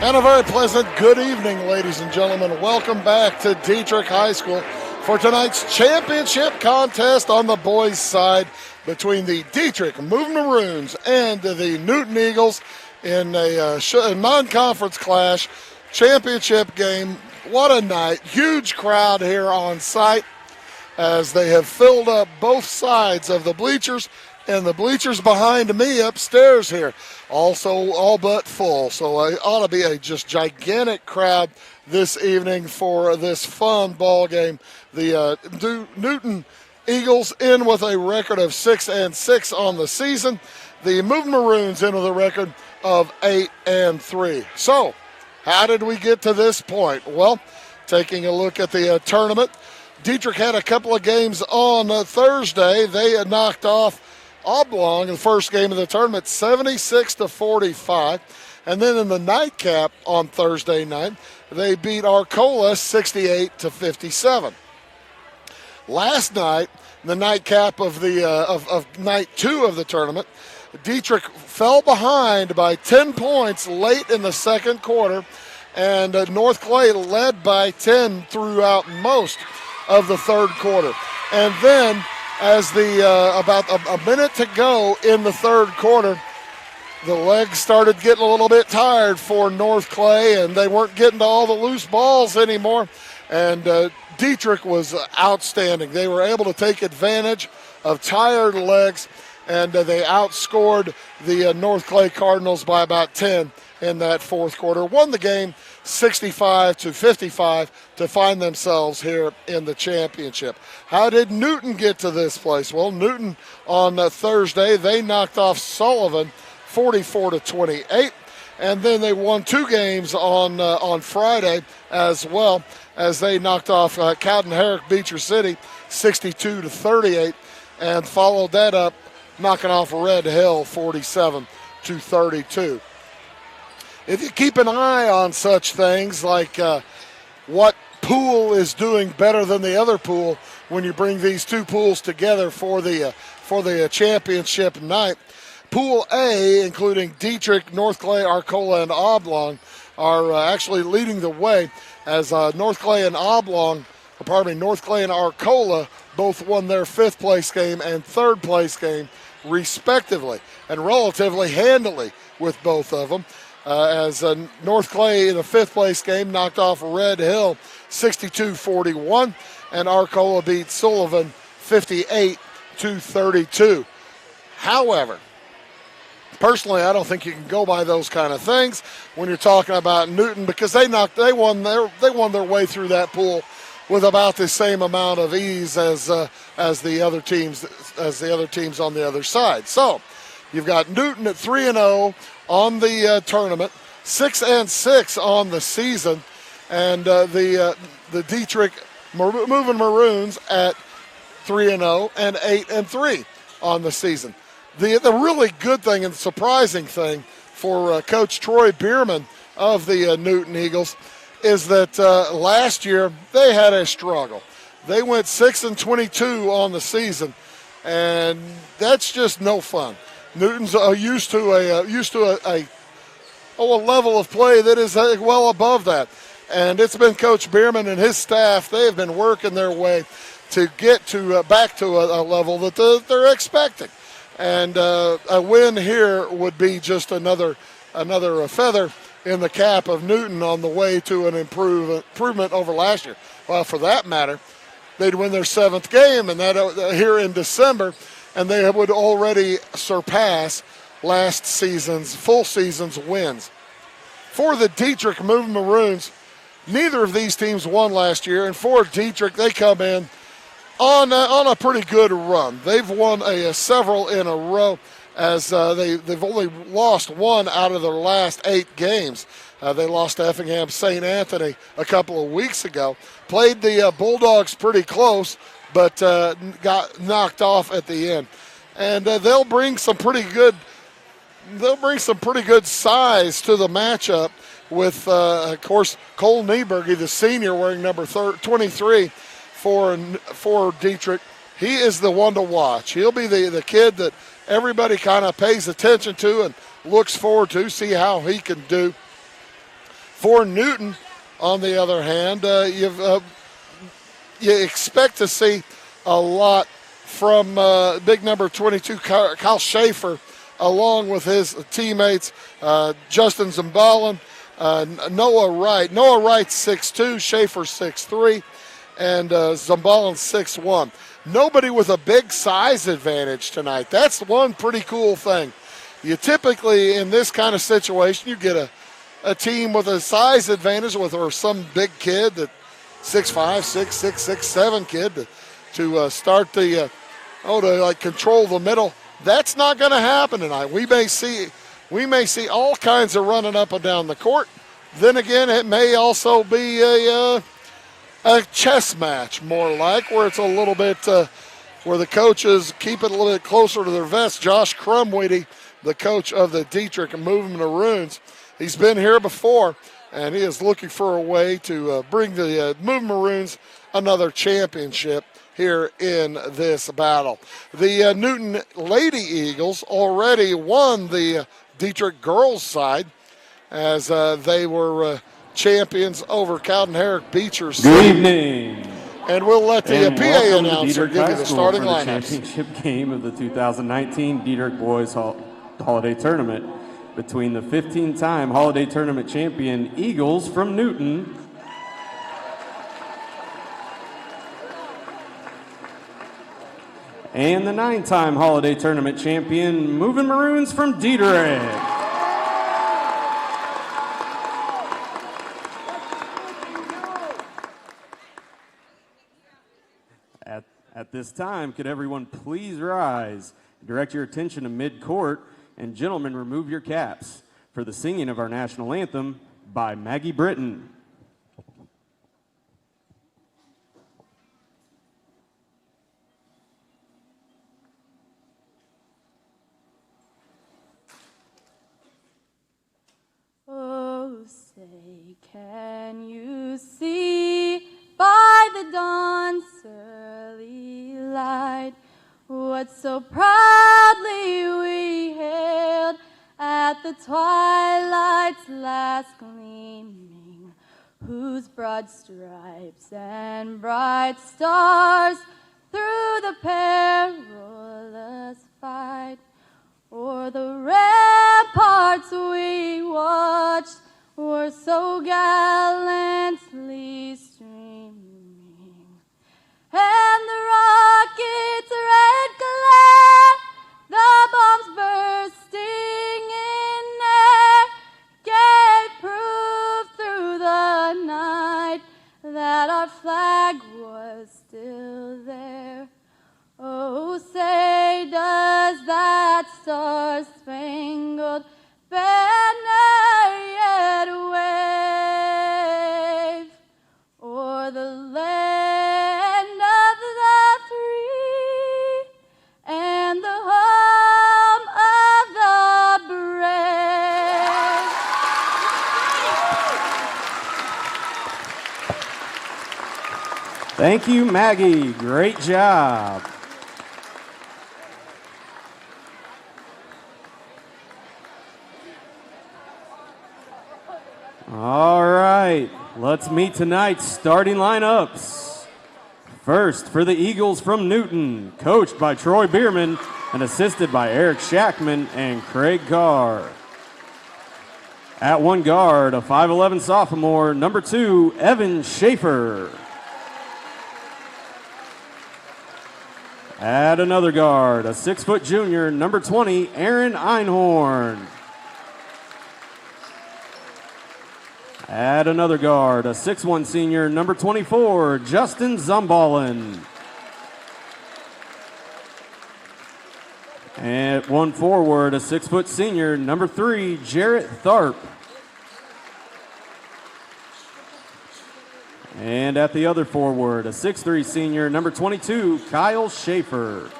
And a very pleasant good evening, ladies and gentlemen. Welcome back to Dieterich High School for tonight's championship contest on the boys' side between the Dieterich Moving Maroons and the Newton Eagles in a non-conference clash championship game. What a night. Huge crowd here on site as they have filled up both sides of the bleachers, and the bleachers behind me upstairs here also all but full. So it ought to be a just gigantic crowd this evening for this fun ball game. The Newton Eagles in with a record of 6-6 on the season. The Moving Maroons in with a record of 8-3. So how did we get to this point? Well, taking a look at the tournament, Dieterich had a couple of games on Thursday. They had knocked off Oblong in the first game of the tournament, 76-45. And then in the nightcap on Thursday night, they beat Arcola 68-57. Last night, the nightcap of the of night 2 of the tournament, Dieterich fell behind by 10 points late in the second quarter, and North Clay led by 10 throughout most of the third quarter. And then as the about a minute to go in the third quarter, the legs started getting a little bit tired for North Clay, and they weren't getting to all the loose balls anymore. And Dieterich was outstanding. They were able to take advantage of tired legs, and they outscored the North Clay Cardinals by about 10 in that fourth quarter. Won the game 65-55 to find themselves here in the championship. How did Newton get to this place? Well, Newton on Thursday, they knocked off Sullivan 44-28, and then they won 2 games on Friday as well, as they knocked off Cowden Herrick Beecher City 62-38, and followed that up knocking off Red Hill 47-32. If you keep an eye on such things like what pool is doing better than the other pool when you bring these two pools together for the championship night, Pool A, including Dieterich, North Clay, Arcola, and Oblong, are actually leading the way, as North Clay and Arcola both won their 5th place game and 3rd place game respectively, and relatively handily with both of them. As North Clay in the 5th place game knocked off Red Hill 62-41, and Arcola beat Sullivan 58-32. However, personally, I don't think you can go by those kind of things when you're talking about Newton, because they won their way through that pool with about the same amount of ease as the other teams on the other side. So you've got Newton at 3-0 on the tournament, 6-6 on the season, and the Dieterich Moving Maroons at 3-0 and 8-3 on the season. The really good thing and surprising thing for Coach Troy Bierman of the Newton Eagles is that last year they had a struggle. They went 6-22 on the season, and that's just no fun. Newton's used to a level of play that is well above that, and it's been Coach Bierman and his staff. They have been working their way to get to back to a level that they're expecting, and a win here would be just another feather in the cap of Newton on the way to an improvement over last year. Well, for that matter, they'd win their 7th game, and that here in December, and they would already surpass last season's full season's wins. For the Dieterich Moving Maroons, neither of these teams won last year, and for Dieterich, they come in on a pretty good run. They've won several in a row, as they've only lost 1 out of their last 8 games. They lost to Effingham St. Anthony a couple of weeks ago. Played the Bulldogs pretty close, but got knocked off at the end. And they'll bring some pretty good size to the matchup with, of course, Cole Nieberge, the senior, wearing number 23 for Dieterich. He is the one to watch. He'll be the kid that everybody kind of pays attention to and looks forward to, see how he can do. For Newton, on the other hand, you expect to see a lot from big number 22, Kyle Schaefer, along with his teammates, Justin Zimbalin, Noah Wright. Noah Wright's 6'2", Schaefer 6'3", and Zimbalin 6'1". Nobody with a big size advantage tonight. That's one pretty cool thing. You typically, in this kind of situation, you get a team with a size advantage or some big kid, that 6'5", 6'6", 6'7" kid to start to control the middle. That's not going to happen tonight. We may see all kinds of running up and down the court. Then again, it may also be a chess match, more like, where it's a little bit where the coaches keep it a little bit closer to their vest. Josh Crumweedy, the coach of the Dieterich Moving Maroons, he's been here before, and he is looking for a way to bring the Moving Maroons another championship here in this battle. The Newton Lady Eagles already won the Dieterich girls side as they were champions over Cowden Herrick Beecher's. Good evening. And we'll let the PA announcer give you the starting lineups. The championship game of the 2019 Dieterich Boys Holiday Tournament between the 15-time Holiday Tournament champion Eagles from Newton and the 9-time Holiday Tournament champion Moving Maroons from Dieterich. At this time, could everyone please rise, direct your attention to mid-court, and gentlemen, remove your caps for the singing of our national anthem by Maggie Britton. Oh, say, can you see by the dawn's early light what so proudly we hailed at the twilight's last gleaming, whose broad stripes and bright stars through the perilous fight o'er the ramparts we watched were so gallantly streaming, and the rocket's red glare, the bombs bursting in air, gave proof through the night that our flag was still there. Oh, say, does that star-spangled banner yet wave o'er the land of the free and the home of the brave? Thank you, Maggie. Great job. All right, let's meet tonight's starting lineups. First, for the Eagles from Newton, coached by Troy Bierman and assisted by Eric Shackman and Craig Carr. At one guard, a 5'11 sophomore, number 2, Evan Schaefer. At another guard, a 6-foot junior, number 20, Aaron Einhorn. At another guard, a 6'1 senior, number 24, Justin Zumbalin. At one forward, a 6-foot senior, number 3, Jarrett Tharp. And at the other forward, a 6'3 senior, number 22, Kyle Schaefer.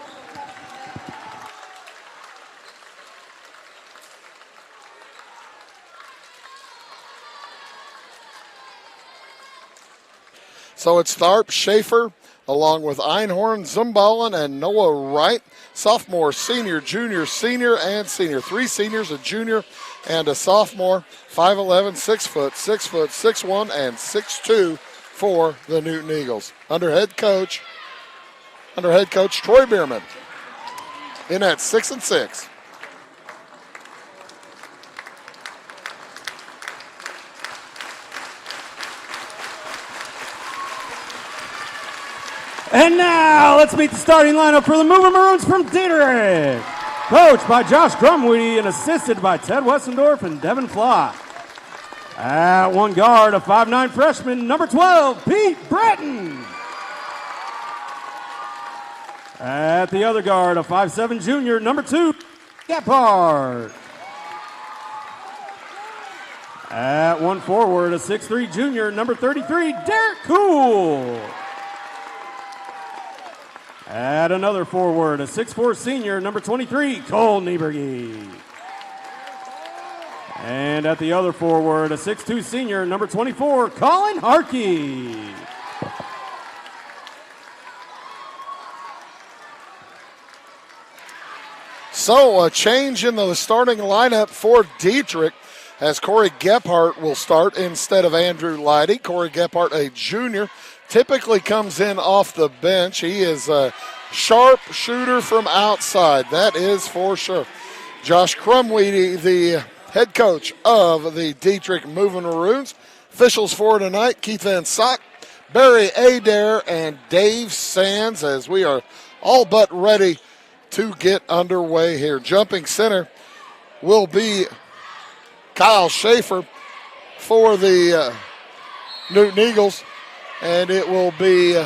So it's Tharp, Schaefer, along with Einhorn, Zumballen, and Noah Wright. Sophomore, senior, junior, senior, and senior. 3 seniors, a junior, and a sophomore. 5'11", 6 foot, 6'1", and 6'2" for the Newton Eagles. Under head coach Troy Bierman in at 6-6. And now, let's meet the starting lineup for the Moving Maroons from Dieterich. Coached by Josh Grumweedy and assisted by Ted Wessendorf and Devin Flock. At one guard, a 5'9" freshman, number 12, Pete Breton. At the other guard, a 5'7" junior, number 2, Gephardt. At one forward, a 6'3" junior, number 33, Derek Cool. At another forward, a 6'4" senior, number 23, Cole Nieberge. And at the other forward, a 6'2" senior, number 24, Colin Harkey. So a change in the starting lineup for Dieterich as Corey Gephardt will start instead of Andrew Leidy. Corey Gephardt, a junior, typically comes in off the bench. He is a sharp shooter from outside, that is for sure. Josh Crumweedy, the head coach of the Dieterich Moving Maroons. Officials for tonight, Keith Van Sock, Barry Adair, and Dave Sands, as we are all but ready to get underway here. Jumping center will be Kyle Schaefer for the Newton Eagles, and it will be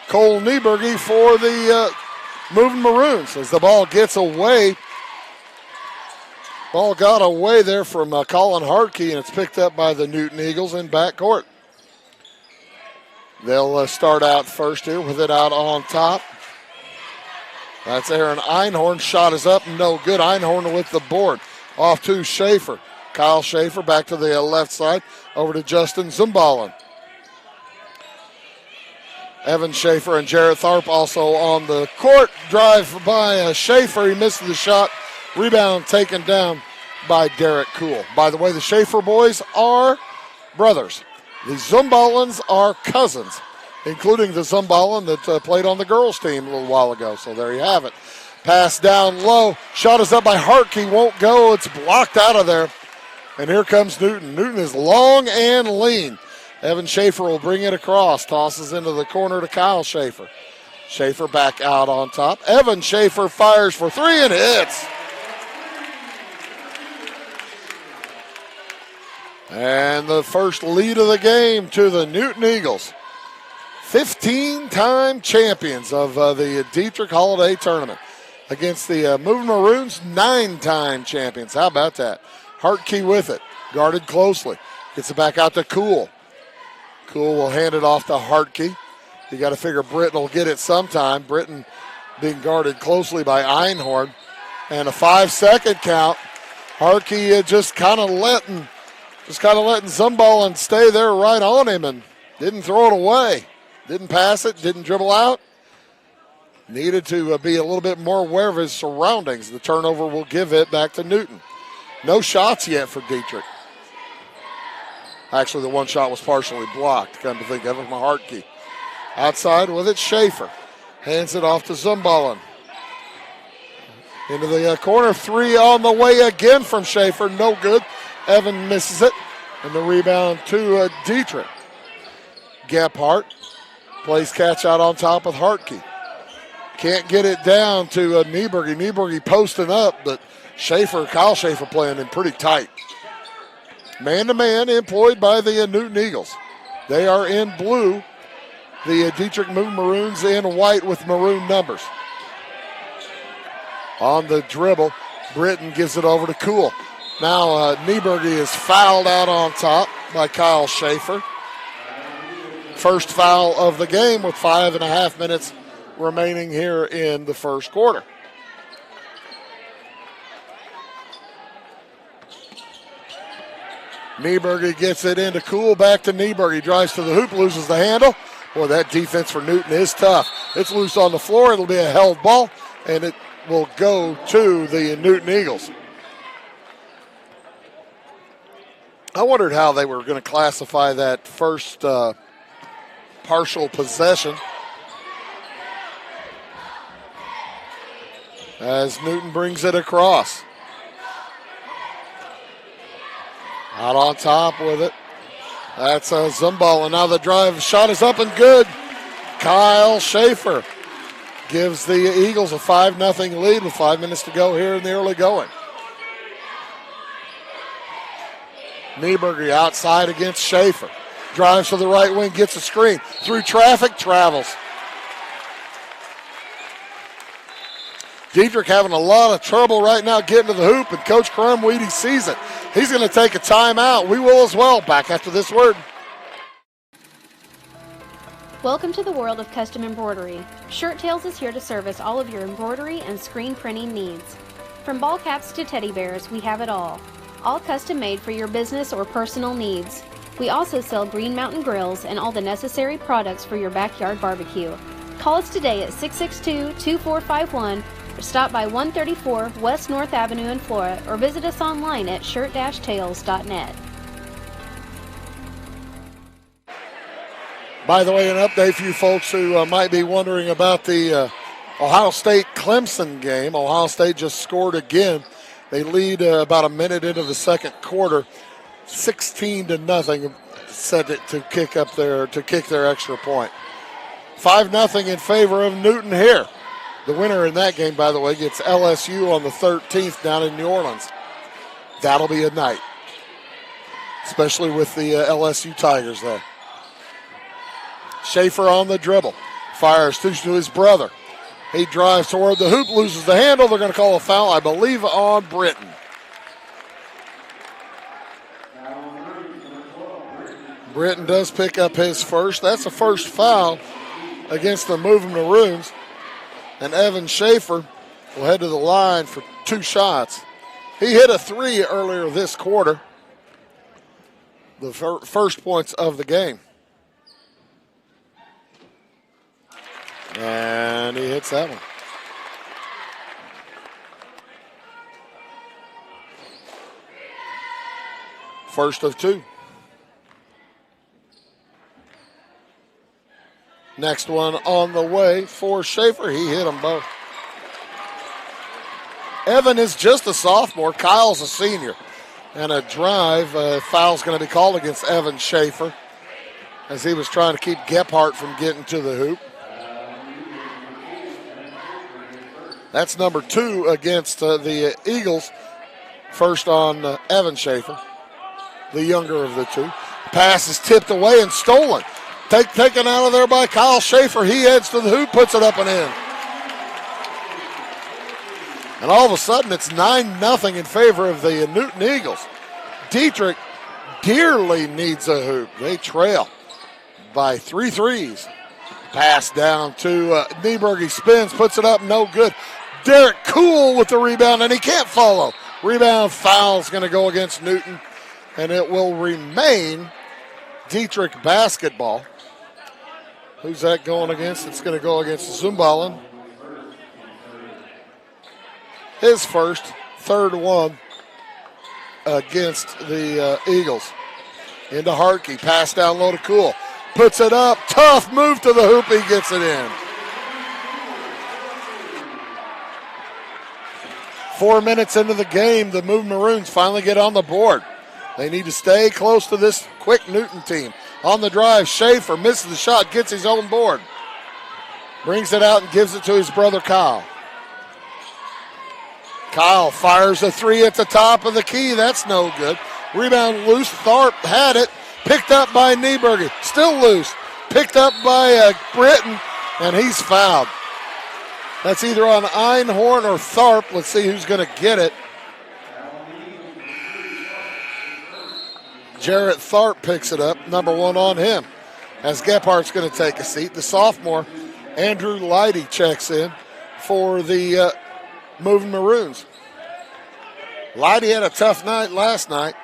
Cole Nieberge for the Moving Maroons as the ball gets away. Ball got away there from Colin Harkey, and it's picked up by the Newton Eagles in backcourt. They'll start out first here with it out on top. That's Aaron Einhorn. Shot is up, no good. Einhorn with the board. Off to Schaefer. Kyle Schaefer back to the left side. Over to Justin Zumballen. Evan Schaefer and Jarrett Tharp also on the court. Drive by Schaefer. He misses the shot. Rebound taken down by Derek Cool. By the way, the Schaefer boys are brothers. The Zumballens are cousins, including the Zumballen that played on the girls' team a little while ago. So there you have it. Pass down low. Shot is up by Harkey. Won't go. It's blocked out of there. And here comes Newton. Newton is long and lean. Evan Schaefer will bring it across. Tosses into the corner to Kyle Schaefer. Schaefer back out on top. Evan Schaefer fires for 3 and hits. And the first lead of the game to the Newton Eagles. 15-time champions of the Dieterich Holiday Tournament. Against the Moving Maroons, 9-time champions. How about that? Hartkey with it. Guarded closely. Gets it back out to Cool. Cool will hand it off to Hartkey. You got to figure Britton will get it sometime. Britton being guarded closely by Einhorn. And a 5-second count. Hartkey just kind of letting Zumballen stay there right on him and didn't throw it away. Didn't pass it, didn't dribble out. Needed to be a little bit more aware of his surroundings. The turnover will give it back to Newton. No shots yet for Dieterich. Actually, the one shot was partially blocked, come to think of it, from Hartkey. Outside with it, Schaefer. Hands it off to Zumballen. Into the corner, 3 on the way again from Schaefer. No good. Evan misses it. And the rebound to Dieterich. Gephardt plays catch out on top with Hartkey. Can't get it down to Nieberge. Nieberge posting up, but Kyle Schaefer playing him pretty tight. Man-to-man employed by the Newton Eagles. They are in blue. The Dieterich Moving Maroons in white with maroon numbers. On the dribble, Britton gives it over to Cool. Now Nieberge is fouled out on top by Kyle Schaefer. First foul of the game with 5.5 minutes remaining here in the first quarter. Nieberge gets it into Cool, back to Nieberge. Drives to the hoop, loses the handle. Boy, that defense for Newton is tough. It's loose on the floor. It'll be a held ball, and it will go to the Newton Eagles. I wondered how they were going to classify that first partial possession. As Newton brings it across. Out on top with it. That's a Zumball, now the drive shot is up and good. Kyle Schaefer gives the Eagles a 5-0 lead with 5 minutes to go here in the early going. Nieberger outside against Schaefer. Drives to the right wing, gets a screen. Through traffic, travels. Dieterich having a lot of trouble right now getting to the hoop, and Coach Crumweedy sees it. He's going to take a timeout. We will as well. Back after this word. Welcome to the world of custom embroidery. Shirt Tales is here to service all of your embroidery and screen printing needs. From ball caps to teddy bears, we have it all. All custom made for your business or personal needs. We also sell Green Mountain grills and all the necessary products for your backyard barbecue. Call us today at 662-2451 or stop by 134 West North Avenue in Flora or visit us online at shirt-tales.net. By the way, an update for you folks who might be wondering about the Ohio State-Clemson game. Ohio State just scored again. They lead about a minute into the second quarter, 16-0. Set it to kick their extra point. 5-0 in favor of Newton here. The winner in that game, by the way, gets LSU on the 13th down in New Orleans. That'll be a night, especially with the LSU Tigers there. Schaefer on the dribble. Fires to his brother. He drives toward the hoop, loses the handle. They're going to call a foul, I believe, on Britton. Britton does pick up his first. That's the first foul against the Moving Maroons. And Evan Schaefer will head to the line for 2 shots. He hit a 3 earlier this quarter. The first points of the game. And he hits that one. First of 2. Next one on the way for Schaefer. He hit them both. Evan is just a sophomore. Kyle's a senior. And a drive. Foul's going to be called against Evan Schaefer as he was trying to keep Gephardt from getting to the hoop. That's number 2 against the Eagles. First on Evan Schaefer, the younger of the 2. Pass is tipped away and stolen. Taken out of there by Kyle Schaefer. He heads to the hoop, puts it up and in. And all of a sudden, it's 9-0 in favor of the Newton Eagles. Dieterich dearly needs a hoop. They trail by 3 threes. Pass down to Nieberg. He spins, puts it up, no good. Derek Cool with the rebound, and he can't follow. Rebound foul's going to go against Newton, and it will remain Dieterich basketball. Who's that going against? It's going to go against Zumballin. His first, third one against the Eagles. Into Hartke, pass down low to Cool. Puts it up, tough move to the hoop, he gets it in. 4 minutes into the game, the Move Maroons finally get on the board. They need to stay close to this quick Newton team. On the drive, Schaefer misses the shot, gets his own board. Brings it out and gives it to his brother Kyle. Kyle fires a 3 at the top of the key. That's no good. Rebound loose. Tharp had it. Picked up by Nieberger. Still loose. Picked up by Britton, and he's fouled. That's either on Einhorn or Tharp. Let's see who's going to get it. Jarrett Tharp picks it up. Number 1 on him. As Gephardt's going to take a seat. The sophomore, Andrew Leidy, checks in for the Moving Maroons. Leidy had a tough night last night.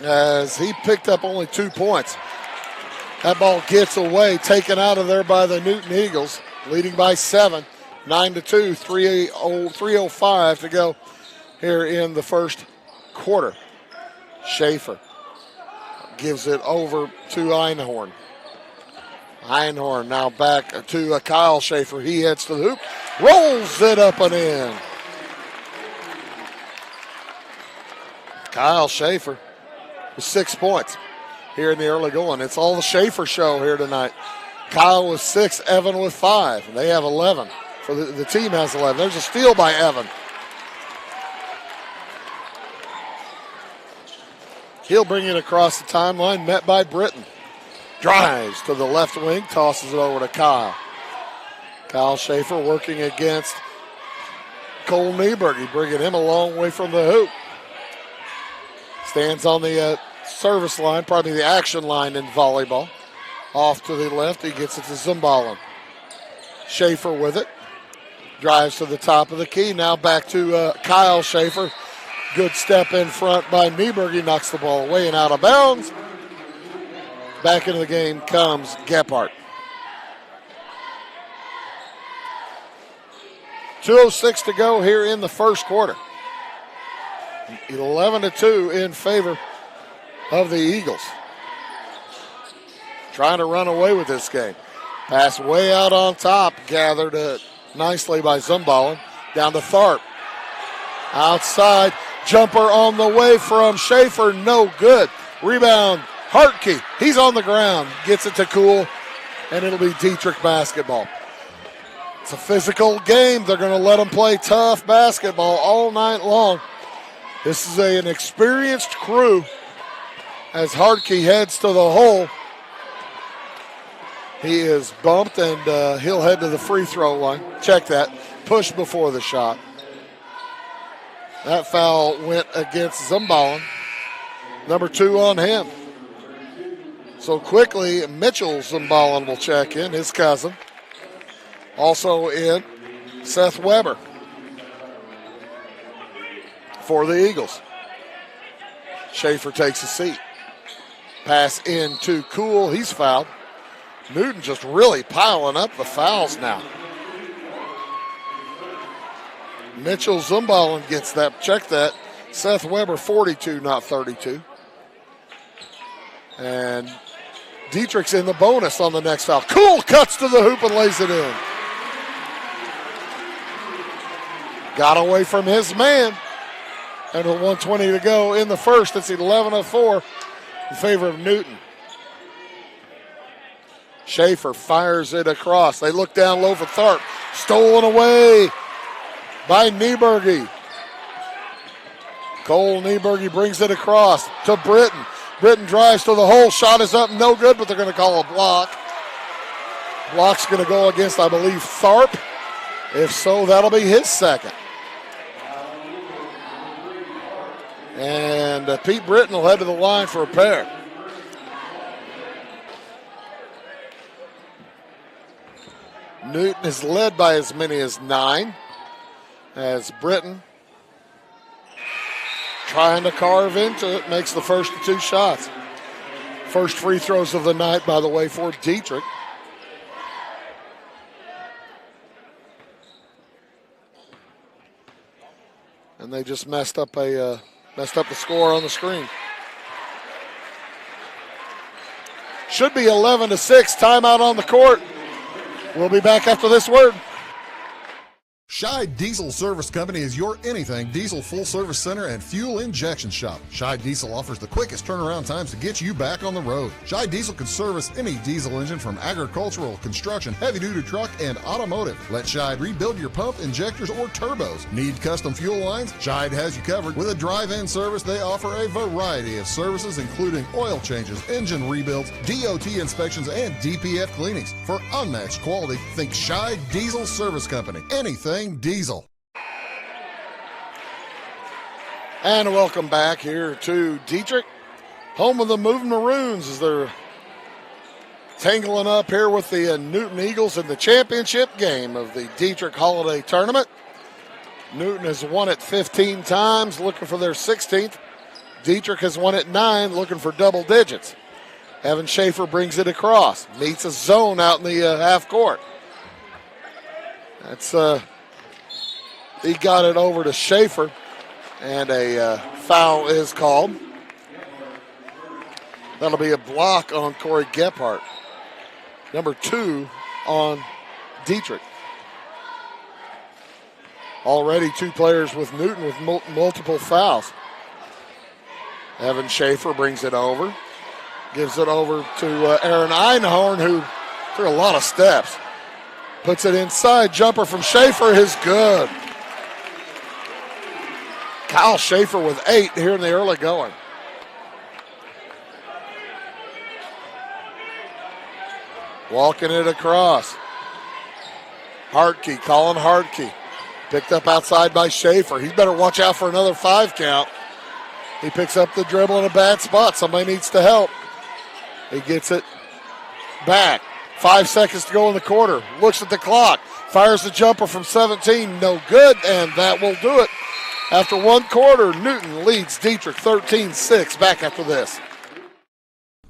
as he picked up only 2 points. That ball gets away, taken out of there by the Newton Eagles, leading by 7, 9-2, 3:05 to go here in the first quarter. Schaefer gives it over to Einhorn. Einhorn now back to Kyle Schaefer. He heads to the hoop, rolls it up and in. Kyle Schaefer with 6 points here in the early going. It's all the Schaefer show here tonight. Kyle with 6, Evan with 5. They have 11. For the team has 11. There's a steal by Evan. He'll bring it across the timeline, met by Britton. Drives to the left wing, tosses it over to Kyle. Kyle Schaefer working against Cole Nieberg, bringing him a long way from the hoop. Stands on the service line, probably the action line in volleyball. Off to the left, he gets it to Zimbalin. Schaefer with it. Drives to the top of the key. Now back to Kyle Schaefer. Good step in front by Nieberg. He knocks the ball away and out of bounds. Back into the game comes Gephardt. 2:06 to go here in the first quarter. 11-2 in favor of the Eagles. Trying to run away with this game. Pass way out on top. Gathered nicely by Zumballen. Down to Tharp. Outside. Jumper on the way from Schaefer. No good. Rebound. Hartke. He's on the ground. Gets it to Kuhl. And it'll be Dieterich basketball. It's a physical game. They're going to let them play tough basketball all night long. This is an experienced crew as Hartke heads to the hole. He is bumped, and he'll head to the free throw line. Check that. Push before the shot. That foul went against Zumballen. Number 2 on him. So quickly, Mitchell Zumballen will check in, his cousin. Also in, Seth Weber for the Eagles. Schaefer takes a seat. Pass in to Kuhl. He's fouled. Newton just really piling up the fouls now. Mitchell Zumballen gets that. Check that. Seth Weber 42, not 32. And Dietrich's in the bonus on the next foul. Kuhl cuts to the hoop and lays it in. Got away from his man. And with 1:20 to go in the first, it's 11-4 in favor of Newton. Schaefer fires it across. They look down low for Tharp. Stolen away by Nieberg. Cole Nieberg brings it across to Britton. Britton drives to the hole. Shot is up, no good, but they're going to call a block. Block's going to go against, I believe, Tharp. If so, that'll be his second. And Pete Britton will head to the line for a pair. Newton is led by as many as 9 as Britton, trying to carve into it, makes the first of 2 shots. First free throws of the night, by the way, for Dieterich. And they just messed up the score on the screen. Should be 11-6. Timeout on the court. We'll be back after this word. Scheid Diesel Service Company is your anything diesel full-service center and fuel injection shop. Scheid Diesel offers the quickest turnaround times to get you back on the road. Scheid Diesel can service any diesel engine from agricultural, construction, heavy-duty truck, and automotive. Let Scheid rebuild your pump, injectors, or turbos. Need custom fuel lines? Scheid has you covered. With a drive-in service, they offer a variety of services, including oil changes, engine rebuilds, DOT inspections, and DPF cleanings. For unmatched quality, think Scheid Diesel Service Company. Anything diesel. And welcome back here to Dieterich, home of the Moving Maroons, as they're tangling up here with the Newton Eagles in the championship game of the Dieterich Holiday Tournament. Newton has won it 15 times, looking for their 16th. Dieterich has won at 9, looking for double digits. Evan Schaefer brings it across. Meets a zone out in the half court. That's he got it over to Schaefer, and a foul is called. That'll be a block on Corey Gephardt. Number 2 on Dieterich. Already 2 players with Newton with multiple fouls. Evan Schaefer brings it over. Gives it over to Aaron Einhorn, who took a lot of steps. Puts it inside. Jumper from Schaefer is good. Kyle Schaefer with 8 here in the early going. Walking it across. Hartke, Colin Hartke. Picked up outside by Schaefer. He better watch out for another 5 count. He picks up the dribble in a bad spot. Somebody needs to help. He gets it back. 5 seconds to go in the quarter. Looks at the clock. Fires the jumper from 17. No good, and that will do it. After 1 quarter, Newton leads Dieterich 13-6. Back after this.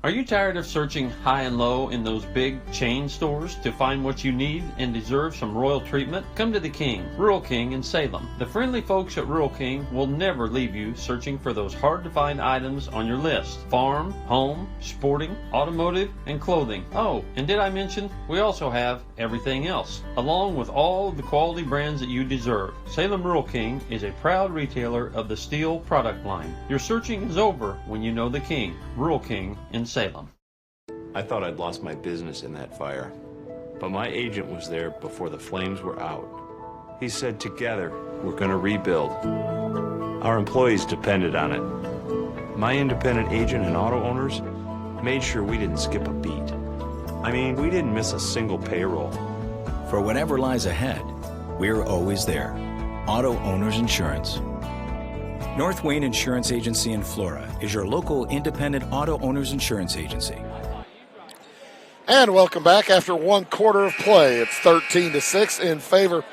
Are you tired of searching high and low in those big chain stores to find what you need and deserve some royal treatment? Come to the King, Rural King in Salem. The friendly folks at Rural King will never leave you searching for those hard-to-find items on your list. Farm, home, sporting, automotive, and clothing. Oh, and did I mention we also have everything else, along with all the quality brands that you deserve. Salem Rural King is a proud retailer of the steel product line. Your searching is over when you know the King, Rural King in Salem. I thought I'd lost my business in that fire, but my agent was there before the flames were out. He said, together, we're gonna rebuild. Our employees depended on it. My independent agent and auto owners made sure we didn't skip a beat. I mean, we didn't miss a single payroll. For whatever lies ahead, we're always there. Auto Owners Insurance. North Wayne Insurance Agency in Flora is your local independent auto owners insurance agency. And welcome back after 1 quarter of play. It's 13-6 in favor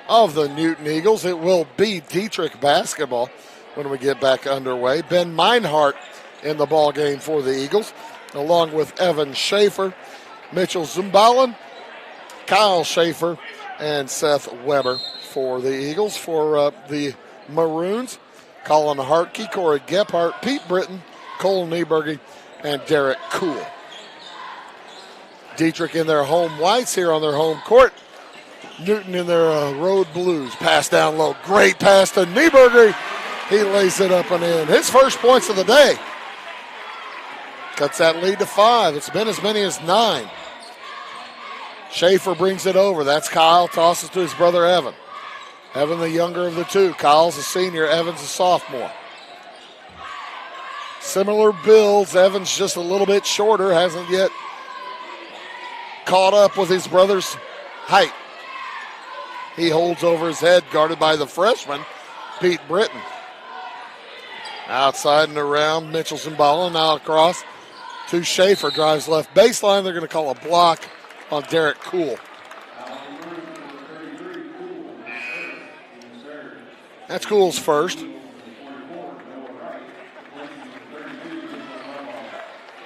of the Newton Eagles. It will be Dieterich basketball when we get back underway. Ben Meinhardt in the ball game for the Eagles, along with Evan Schaefer, Mitchell Zumbalin, Kyle Schaefer, and Seth Weber for the Eagles. For the Maroons, Colin Hartke, Corey Gephardt, Pete Britton, Cole Nieberge, and Derek Kuhl. Dieterich in their home whites here on their home court. Newton in their road blues. Pass down low. Great pass to Nieberge. He lays it up and in. His first points of the day. Cuts that lead to 5. It's been as many as 9. Schaefer brings it over. That's Kyle. Tosses to his brother Evan. Evan, the younger of the 2. Kyle's a senior. Evan's a sophomore. Similar builds. Evan's just a little bit shorter. Hasn't yet caught up with his brother's height. He holds over his head, guarded by the freshman, Pete Britton. Outside and around, Mitchell Zumbalin now across to Schaefer. Drives left baseline. They're going to call a block on Derek Kuhl. That's Kuhl's first.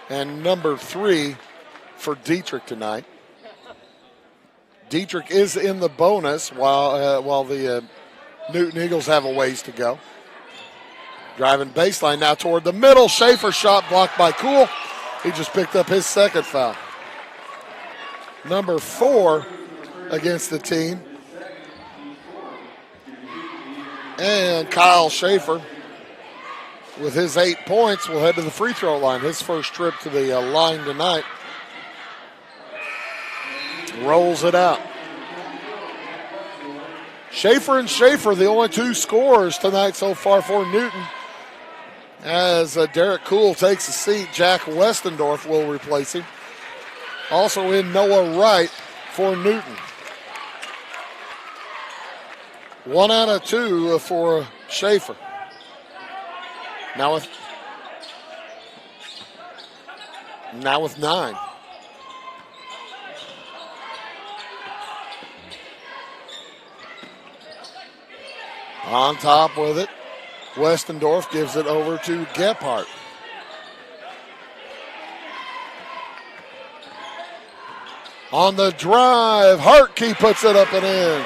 And number 3 for Dieterich tonight. Dieterich is in the bonus while the Newton Eagles have a ways to go. Driving baseline now toward the middle. Schaefer shot blocked by Kuhl. He just picked up his second foul. Number 4 against the team. And Kyle Schaefer, with his 8 points, will head to the free throw line. His first trip to the line tonight. Rolls it out. Schaefer and Schaefer, the only 2 scorers tonight so far for Newton. As Derek Kuhl takes a seat, Jack Westendorf will replace him. Also in Noah Wright for Newton. 1 out of 2 for Schaefer. Now with 9. On top with it. Westendorf gives it over to Gephardt. On the drive, Hartke puts it up and in.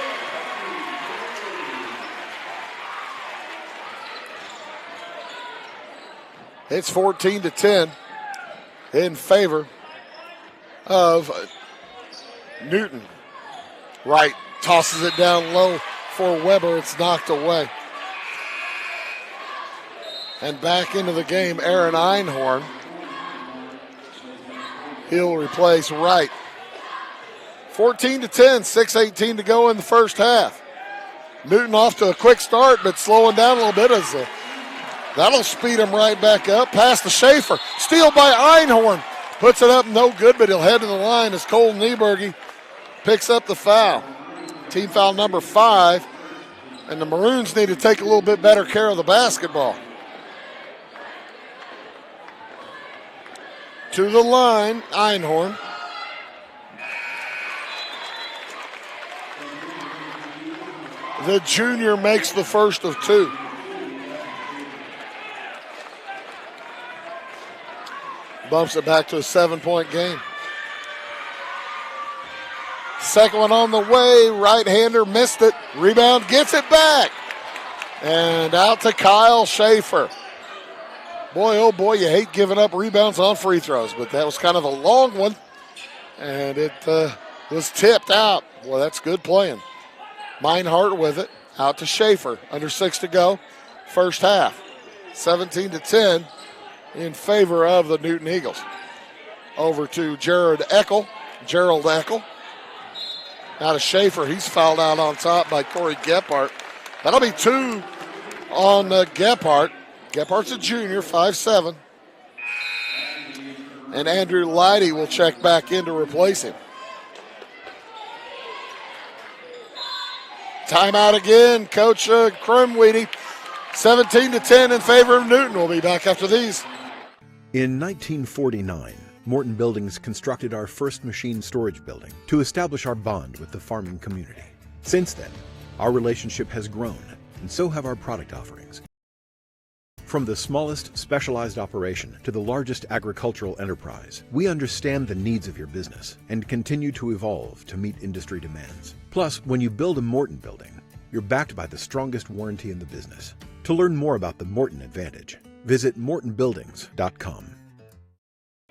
It's 14-10 in favor of Newton. Wright tosses it down low for Weber. It's knocked away. And back into the game, Aaron Einhorn. He'll replace Wright. 14-10, 6:18 to go in the first half. Newton off to a quick start, but slowing down a little bit as that'll speed him right back up. Pass to Schaefer. Steal by Einhorn. Puts it up, no good, but he'll head to the line as Cole Nieberge picks up the foul. Team foul number 5, and the Maroons need to take a little bit better care of the basketball. To the line, Einhorn. The junior makes the first of 2. Bumps it back to a 7-point game. Second one on the way. Right-hander missed it. Rebound, gets it back. And out to Kyle Schaefer. Boy, oh boy, you hate giving up rebounds on free throws, but that was kind of a long one. And it was tipped out. Well, that's good playing. Meinhardt with it. Out to Schaefer. Under 6 to go. First half. 17-10 in favor of the Newton Eagles. Over to Gerald Eckel. Now to Schaefer. He's fouled out on top by Corey Gephardt. That'll be 2 on Gephardt. Gephardt's a junior, 5'7". And Andrew Leidy will check back in to replace him. Timeout again, Coach Krumweedy. 17-10 in favor of Newton. We'll be back after these. In 1949, Morton Buildings constructed our first machine storage building to establish our bond with the farming community. Since then, our relationship has grown, and so have our product offerings. From the smallest specialized operation to the largest agricultural enterprise, we understand the needs of your business and continue to evolve to meet industry demands. Plus, when you build a Morton building, you're backed by the strongest warranty in the business. To learn more about the Morton Advantage, visit mortonbuildings.com.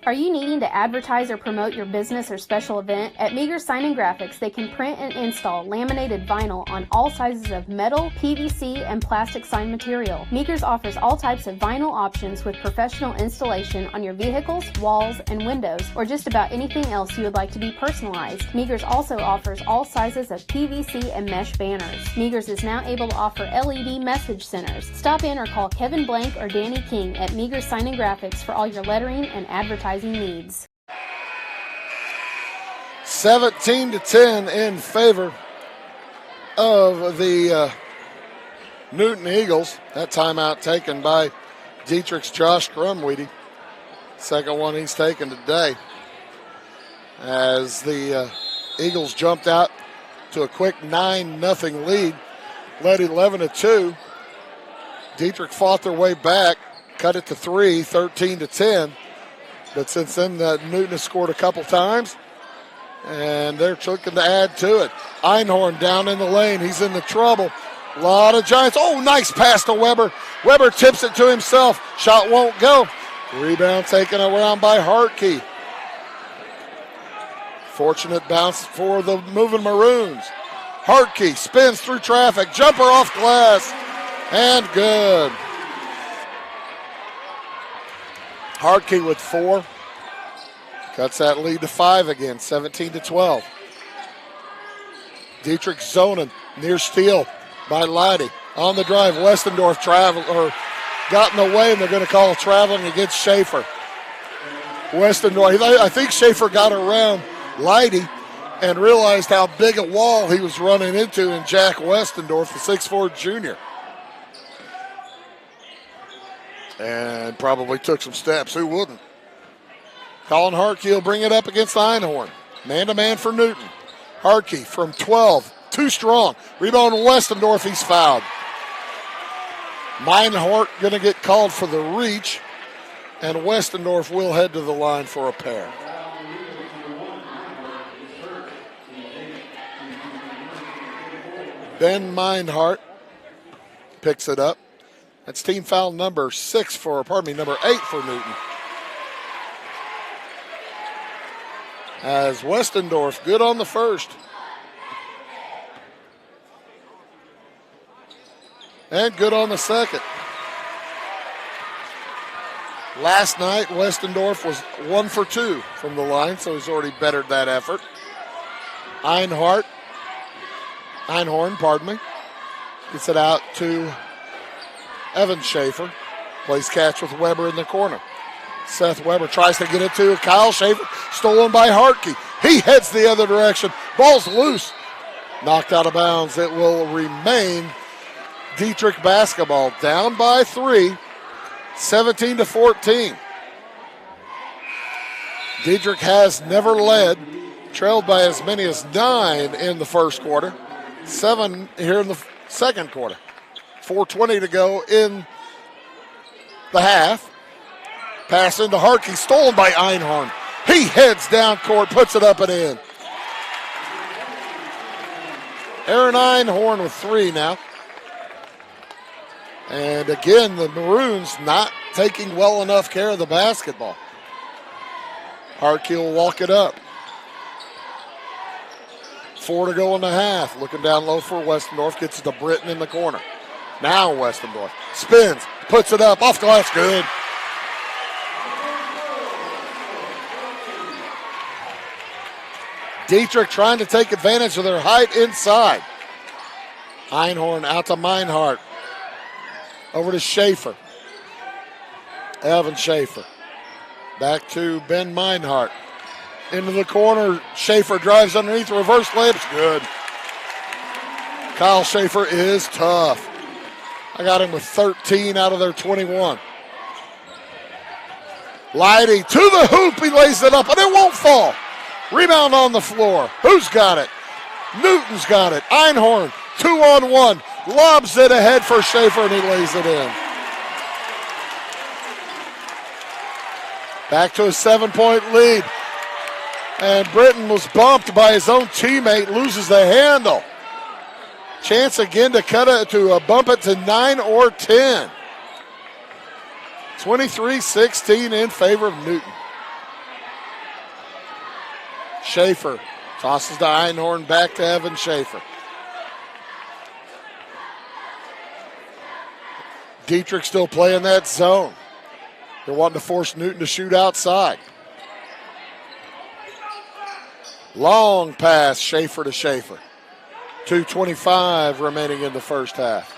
Are you needing to advertise or promote your business or special event? At Meagher Sign and Graphics, they can print and install laminated vinyl on all sizes of metal, PVC, and plastic sign material. Meagher's offers all types of vinyl options with professional installation on your vehicles, walls, and windows, or just about anything else you would like to be personalized. Meagher's also offers all sizes of PVC and mesh banners. Meagher's is now able to offer LED message centers. Stop in or call Kevin Blank or Danny King at Meagher's Sign and Graphics for all your lettering and advertising needs. 17-10 in favor of the Newton Eagles. That timeout taken by Dieterich's Josh Krumweedy. Second one he's taken today. As the Eagles jumped out to a quick 9-0 lead, led 11-2. Dieterich fought their way back, cut it to 3, 13-10. But since then, Newton has scored a couple times, and they're looking to add to it. Einhorn down in the lane. He's into trouble. A lot of Giants. Oh, nice pass to Weber. Weber tips it to himself. Shot won't go. Rebound taken around by Hartke. Fortunate bounce for the moving Maroons. Hartke spins through traffic. Jumper off glass. And good. Hartke with 4. Cuts that lead to 5 again, 17-12. Dieterich zoning, near steal by Leidy. On the drive, Westendorf got in the way, and they're going to call traveling against Schaefer. Westendorf, I think Schaefer got around Leidy and realized how big a wall he was running into in Jack Westendorf, the 6'4" junior. And probably took some steps. Who wouldn't? Colin Hartke will bring it up against Einhorn. Man-to-man for Newton. Hartke from 12. Too strong. Rebound Westendorf. He's fouled. Meinhardt going to get called for the reach, and Westendorf will head to the line for a pair. Ben Meinhardt picks it up. That's team foul number 8 for Newton. As Westendorf good on the first. And good on the second. Last night, Westendorf was 1 for 2 from the line, so he's already bettered that effort. Einhorn, gets it out to Evan Schaefer. Plays catch with Weber in the corner. Seth Weber tries to get it to Kyle Schaefer. Stolen by Hartke. He heads the other direction. Ball's loose. Knocked out of bounds. It will remain Dieterich basketball. Down by 3, 17-14. Dieterich has never led. Trailed by as many as 9 in the first quarter. 7 here in the second quarter. 4:20 to go in the half. Pass into Hartke, stolen by Einhorn. He heads down court, puts it up and in. Aaron Einhorn with 3 now. And again, the Maroons not taking well enough care of the basketball. Hartke will walk it up. 4 to go in the half. Looking down low for Westendorf. Gets it to Britton in the corner. Now Westendorf spins, puts it up, off glass, good. Dieterich trying to take advantage of their height inside. Einhorn out to Meinhardt. Over to Schaefer. Evan Schaefer. Back to Ben Meinhardt. Into the corner. Schaefer drives underneath. Reverse layup's good. Kyle Schaefer is tough. I got him with 13 out of their 21. Leidy to the hoop. He lays it up, and it won't fall. Rebound on the floor. Who's got it? Newton's got it. Einhorn, 2-on-1. Lobs it ahead for Schaefer, and he lays it in. Back to a 7-point lead. And Britton was bumped by his own teammate, loses the handle. Chance again to bump it to 9 or 10. 23-16 in favor of Newton. Schaefer tosses to Einhorn, back to Evan Schaefer. Dieterich still playing that zone. They're wanting to force Newton to shoot outside. Long pass, Schaefer to Schaefer. 2:25 remaining in the first half.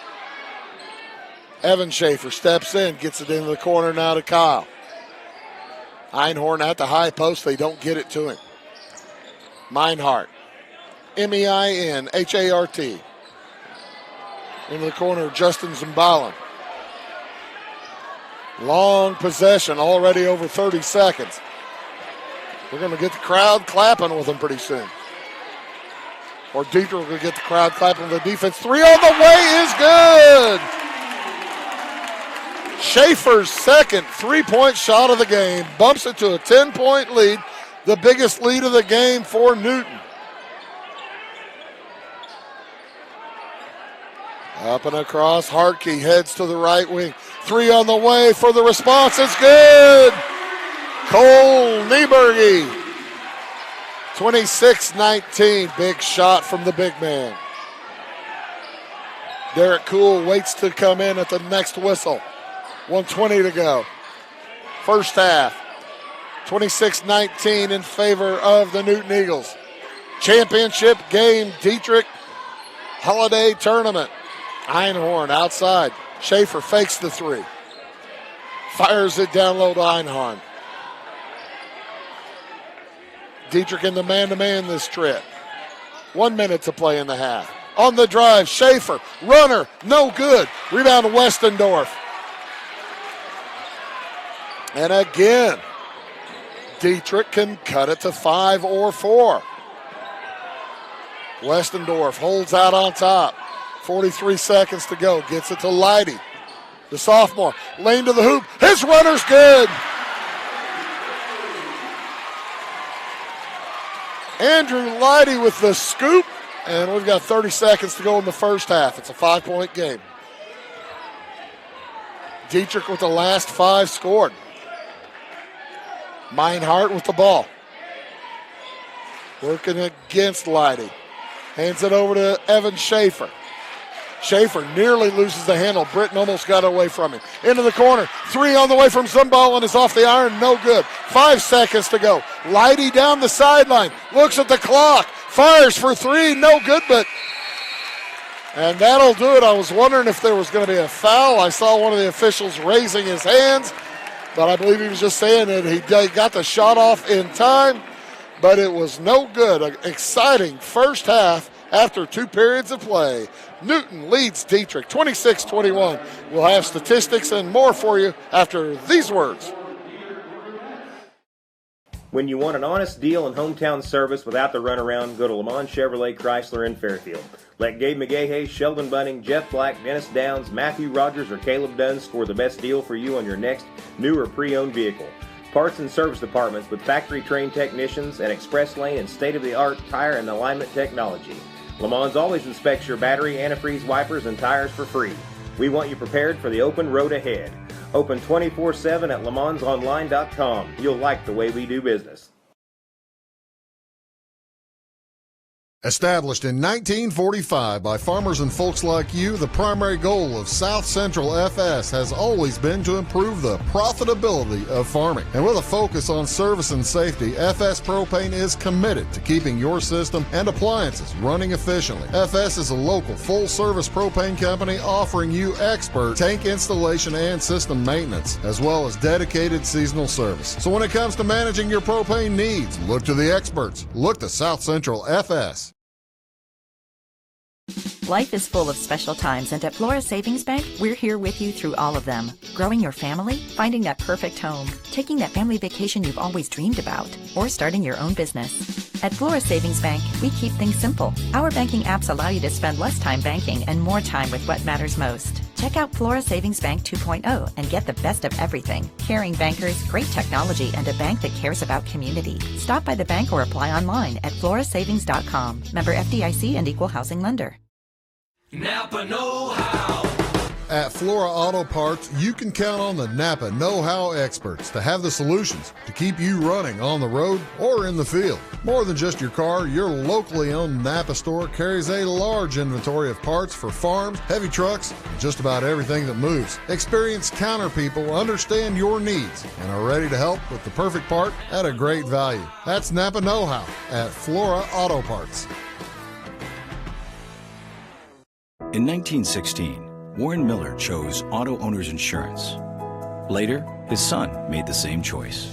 Evan Schaefer steps in, gets it into the corner now to Kyle. Einhorn at the high post, they don't get it to him. Meinhardt, Meinhart. Into the corner, Justin Zimbalin. Long possession, already over 30 seconds. We're going to get the crowd clapping with him pretty soon. Or Dieterich will get the crowd clapping with the defense. 3 on the way is good. Schaefer's second 3-point shot of the game bumps it to a 10-point lead, the biggest lead of the game for Newton. Up and across, Hartke heads to the right wing. 3 on the way for the response. It's good. Cole Nieberge. 26-19. Big shot from the big man. Derek Kuhl waits to come in at the next whistle. 1:20 to go. First half. 26-19 in favor of the Newton Eagles. Championship game, Dieterich Holiday Tournament. Einhorn outside. Schaefer fakes the 3. Fires it down low to Einhorn. Dieterich in the man-to-man this trip. 1 minute to play in the half. On the drive, Schaefer, runner, no good. Rebound to Westendorf. And again, Dieterich can cut it to 5 or 4. Westendorf holds out on top. 43 seconds to go. Gets it to Leidy. The sophomore, lane to the hoop. His runner's good. Andrew Leidy with the scoop, and we've got 30 seconds to go in the first half. It's a 5-point game. Dieterich with the last 5 scored. Meinhardt with the ball. Working against Leidy. Hands it over to Evan Schaefer. Schaefer nearly loses the handle. Britton almost got away from him. Into the corner. 3 on the way from Zumball and is off the iron. No good. 5 seconds to go. Leidy down the sideline. Looks at the clock. Fires for 3. No good, and that'll do it. I was wondering if there was going to be a foul. I saw one of the officials raising his hands, but I believe he was just saying that he got the shot off in time, but it was no good. An exciting first half after 2 periods of play. Newton leads Dieterich 26-21. We'll have statistics and more for you after these words. When you want an honest deal and hometown service without the runaround, go to Lamont Chevrolet Chrysler in Fairfield. Let Gabe McGahey, Sheldon Bunning, Jeff Black, Dennis Downs, Matthew Rogers, or Caleb Dunn score the best deal for you on your next new or pre-owned vehicle. Parts and service departments with factory-trained technicians and express lane and state-of-the-art tire and alignment technology. Lamont always inspects your battery, antifreeze, wipers, and tires for free. We want you prepared for the open road ahead. Open 24/7 at LeMansOnline.com. You'll like the way we do business. Established in 1945 by farmers and folks like you, the primary goal of South Central FS has always been to improve the profitability of farming. And with a focus on service and safety, FS Propane is committed to keeping your system and appliances running efficiently. FS is a local full-service propane company offering you expert tank installation and system maintenance, as well as dedicated seasonal service. So when it comes to managing your propane needs, look to the experts. Look to South Central FS. Life is full of special times, and at Flora Savings Bank, we're here with you through all of them. Growing your family, finding that perfect home, taking that family vacation you've always dreamed about, or starting your own business. At Flora Savings Bank, we keep things simple. Our banking apps allow you to spend less time banking and more time with what matters most. Check out Flora Savings Bank 2.0 and get the best of everything. Caring bankers, great technology, and a bank that cares about community. Stop by the bank or apply online at florasavings.com. Member FDIC and Equal Housing Lender. Napa Know-How. At Flora Auto Parts, you can count on the Napa Know-How experts to have the solutions to keep you running on the road or in the field. More than just your car, your locally owned Napa store carries a large inventory of parts for farms, heavy trucks, and just about everything that moves. Experienced counter people understand your needs and are ready to help with the perfect part at a great value. That's Napa Know-How at Flora Auto Parts. In 1916, Warren Miller chose Auto Owners Insurance. Later, his son made the same choice,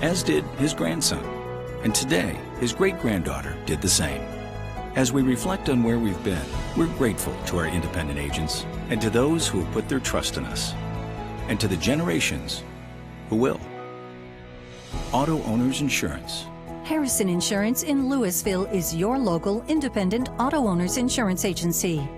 as did his grandson. And today, his great-granddaughter did the same. As we reflect on where we've been, we're grateful to our independent agents and to those who have put their trust in us, and to the generations who will. Auto Owners Insurance. Harrison Insurance in Louisville is your local independent auto owners insurance agency.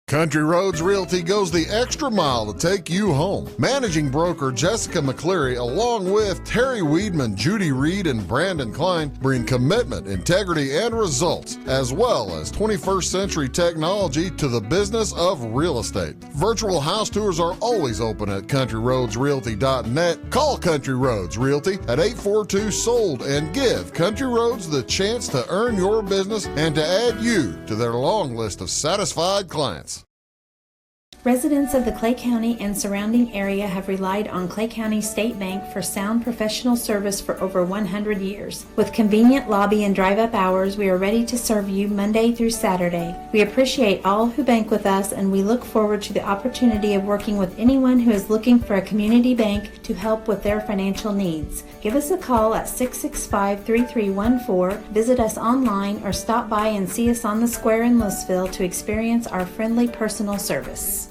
Country Roads Realty goes the extra mile to take you home. Managing broker Jessica McCleary, along with Terry Weedman, Judy Reed, and Brandon Klein, bring commitment, integrity, and results, as well as 21st century technology to the business of real estate. Virtual house tours are always open at CountryRoadsRealty.net. Call Country Roads Realty at 842-SOLD and give Country Roads the chance to earn your business and to add you to their long list of satisfied clients. Residents of the Clay County and surrounding area have relied on Clay County State Bank for sound professional service for over 100 years. With convenient lobby and drive-up hours, we are ready to serve you Monday through Saturday. We appreciate all who bank with us, and we look forward to the opportunity of working with anyone who is looking for a community bank to help with their financial needs. Give us a call at 665-3314, visit us online, or stop by and see us on the square in Louisville to experience our friendly personal service.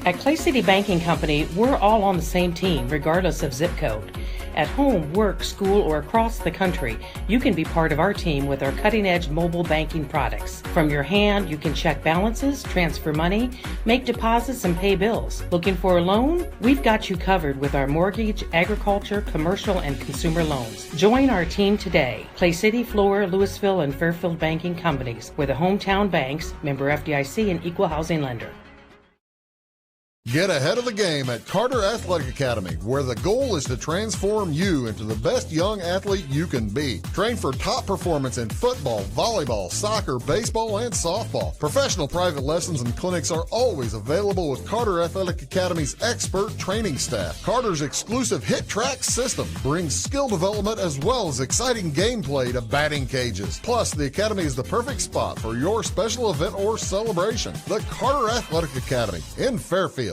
At Clay City Banking Company, we're all on the same team, regardless of zip code. At home, work, school, or across the country, you can be part of our team with our cutting-edge mobile banking products. From your hand, you can check balances, transfer money, make deposits, and pay bills. Looking for a loan? We've got you covered with our mortgage, agriculture, commercial, and consumer loans. Join our team today. Clay City, Flora, Louisville, and Fairfield banking companies. We're the hometown banks, member FDIC, and equal housing lender. Get ahead of the game at Carter Athletic Academy, where the goal is to transform you into the best young athlete you can be. Train for top performance in football, volleyball, soccer, baseball, and softball. Professional private lessons and clinics are always available with Carter Athletic Academy's expert training staff. Carter's exclusive Hit Track system brings skill development as well as exciting gameplay to batting cages. Plus, the Academy is the perfect spot for your special event or celebration. The Carter Athletic Academy in Fairfield.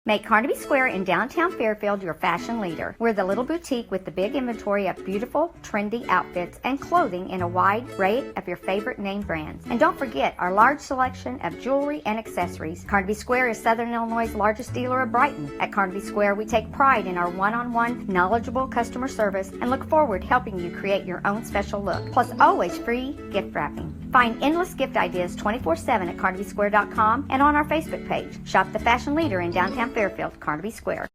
Make Carnaby Square in downtown Fairfield your fashion leader. We're the little boutique with the big inventory of beautiful, trendy outfits and clothing in a wide array of your favorite name brands. And don't forget our large selection of jewelry and accessories. Carnaby Square is Southern Illinois' largest dealer of Brighton. At Carnaby Square, we take pride in our one-on-one, knowledgeable customer service and look forward to helping you create your own special look. Plus, always free gift wrapping. Find endless gift ideas 24/7 at CarnabySquare.com and on our Facebook page. Shop the fashion leader in downtown Fairfield, Carnaby Square.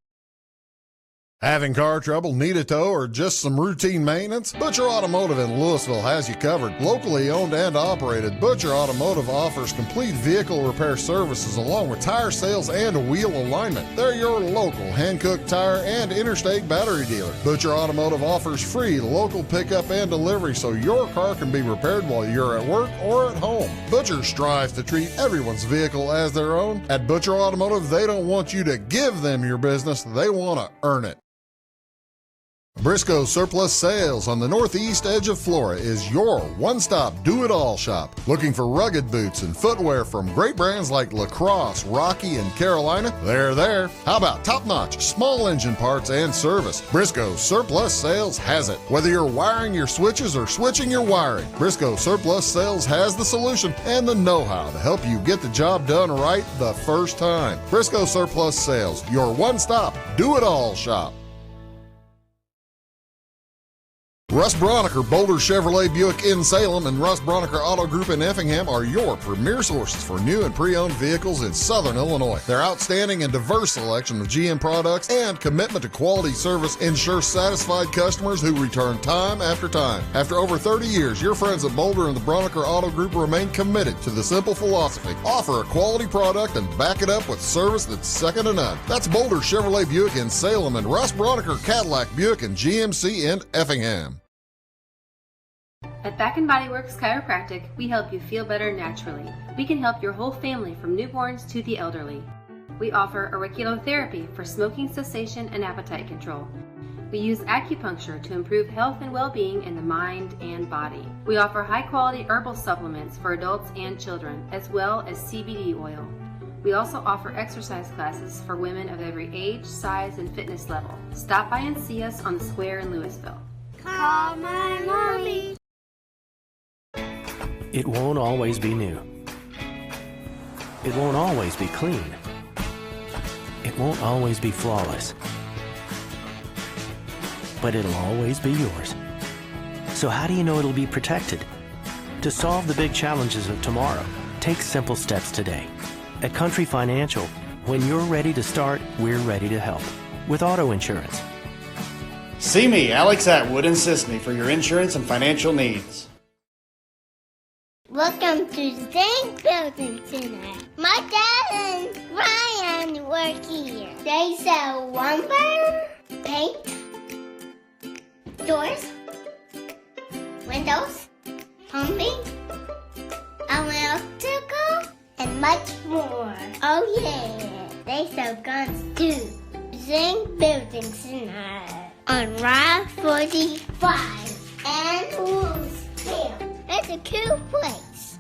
Having car trouble, need a tow, or just some routine maintenance? Butcher Automotive in Louisville has you covered. Locally owned and operated, Butcher Automotive offers complete vehicle repair services along with tire sales and wheel alignment. They're your local Hankook tire and interstate battery dealer. Butcher Automotive offers free local pickup and delivery so your car can be repaired while you're at work or at home. Butcher strives to treat everyone's vehicle as their own. At Butcher Automotive, they don't want you to give them your business, they want to earn it. Briscoe Surplus Sales on the northeast edge of Flora is your one-stop do-it-all shop. Looking for rugged boots and footwear from great brands like Lacrosse, Rocky, and Carolina? They're there. How about top-notch small engine parts and service? Briscoe Surplus Sales has it. Whether you're wiring your switches or switching your wiring, Briscoe Surplus Sales has the solution and the know-how to help you get the job done right the first time. Briscoe Surplus Sales, your one-stop do-it-all shop. Russ Broniker, Boulder Chevrolet Buick in Salem, and Russ Broniker Auto Group in Effingham are your premier sources for new and pre-owned vehicles in Southern Illinois. Their outstanding and diverse selection of GM products and commitment to quality service ensure satisfied customers who return time after time. After over 30 years, your friends at Boulder and the Broniker Auto Group remain committed to the simple philosophy: offer a quality product and back it up with service that's second to none. That's Boulder Chevrolet Buick in Salem and Russ Broniker Cadillac Buick and GMC in Effingham. At Back & Body Works Chiropractic, we help you feel better naturally. We can help your whole family from newborns to the elderly. We offer auriculotherapy for smoking cessation and appetite control. We use acupuncture to improve health and well-being in the mind and body. We offer high-quality herbal supplements for adults and children, as well as CBD oil. We also offer exercise classes for women of every age, size, and fitness level. Stop by and see us on the square in Louisville. Call my mommy. It won't always be new. It won't always be clean. It won't always be flawless. But it'll always be yours. So how do you know it'll be protected? To solve the big challenges of tomorrow, take simple steps today. At Country Financial, when you're ready to start, we're ready to help. With auto insurance. See me, Alex Atwood in Sisney, for your insurance and financial needs. Welcome to Zinc Building Center. My dad and Ryan work here. They sell lumber, paint, doors, windows, plumbing, electrical, and much more. Oh yeah, they sell guns too. Zinc Building Center on Route 45 and Louisville. It's a cool place.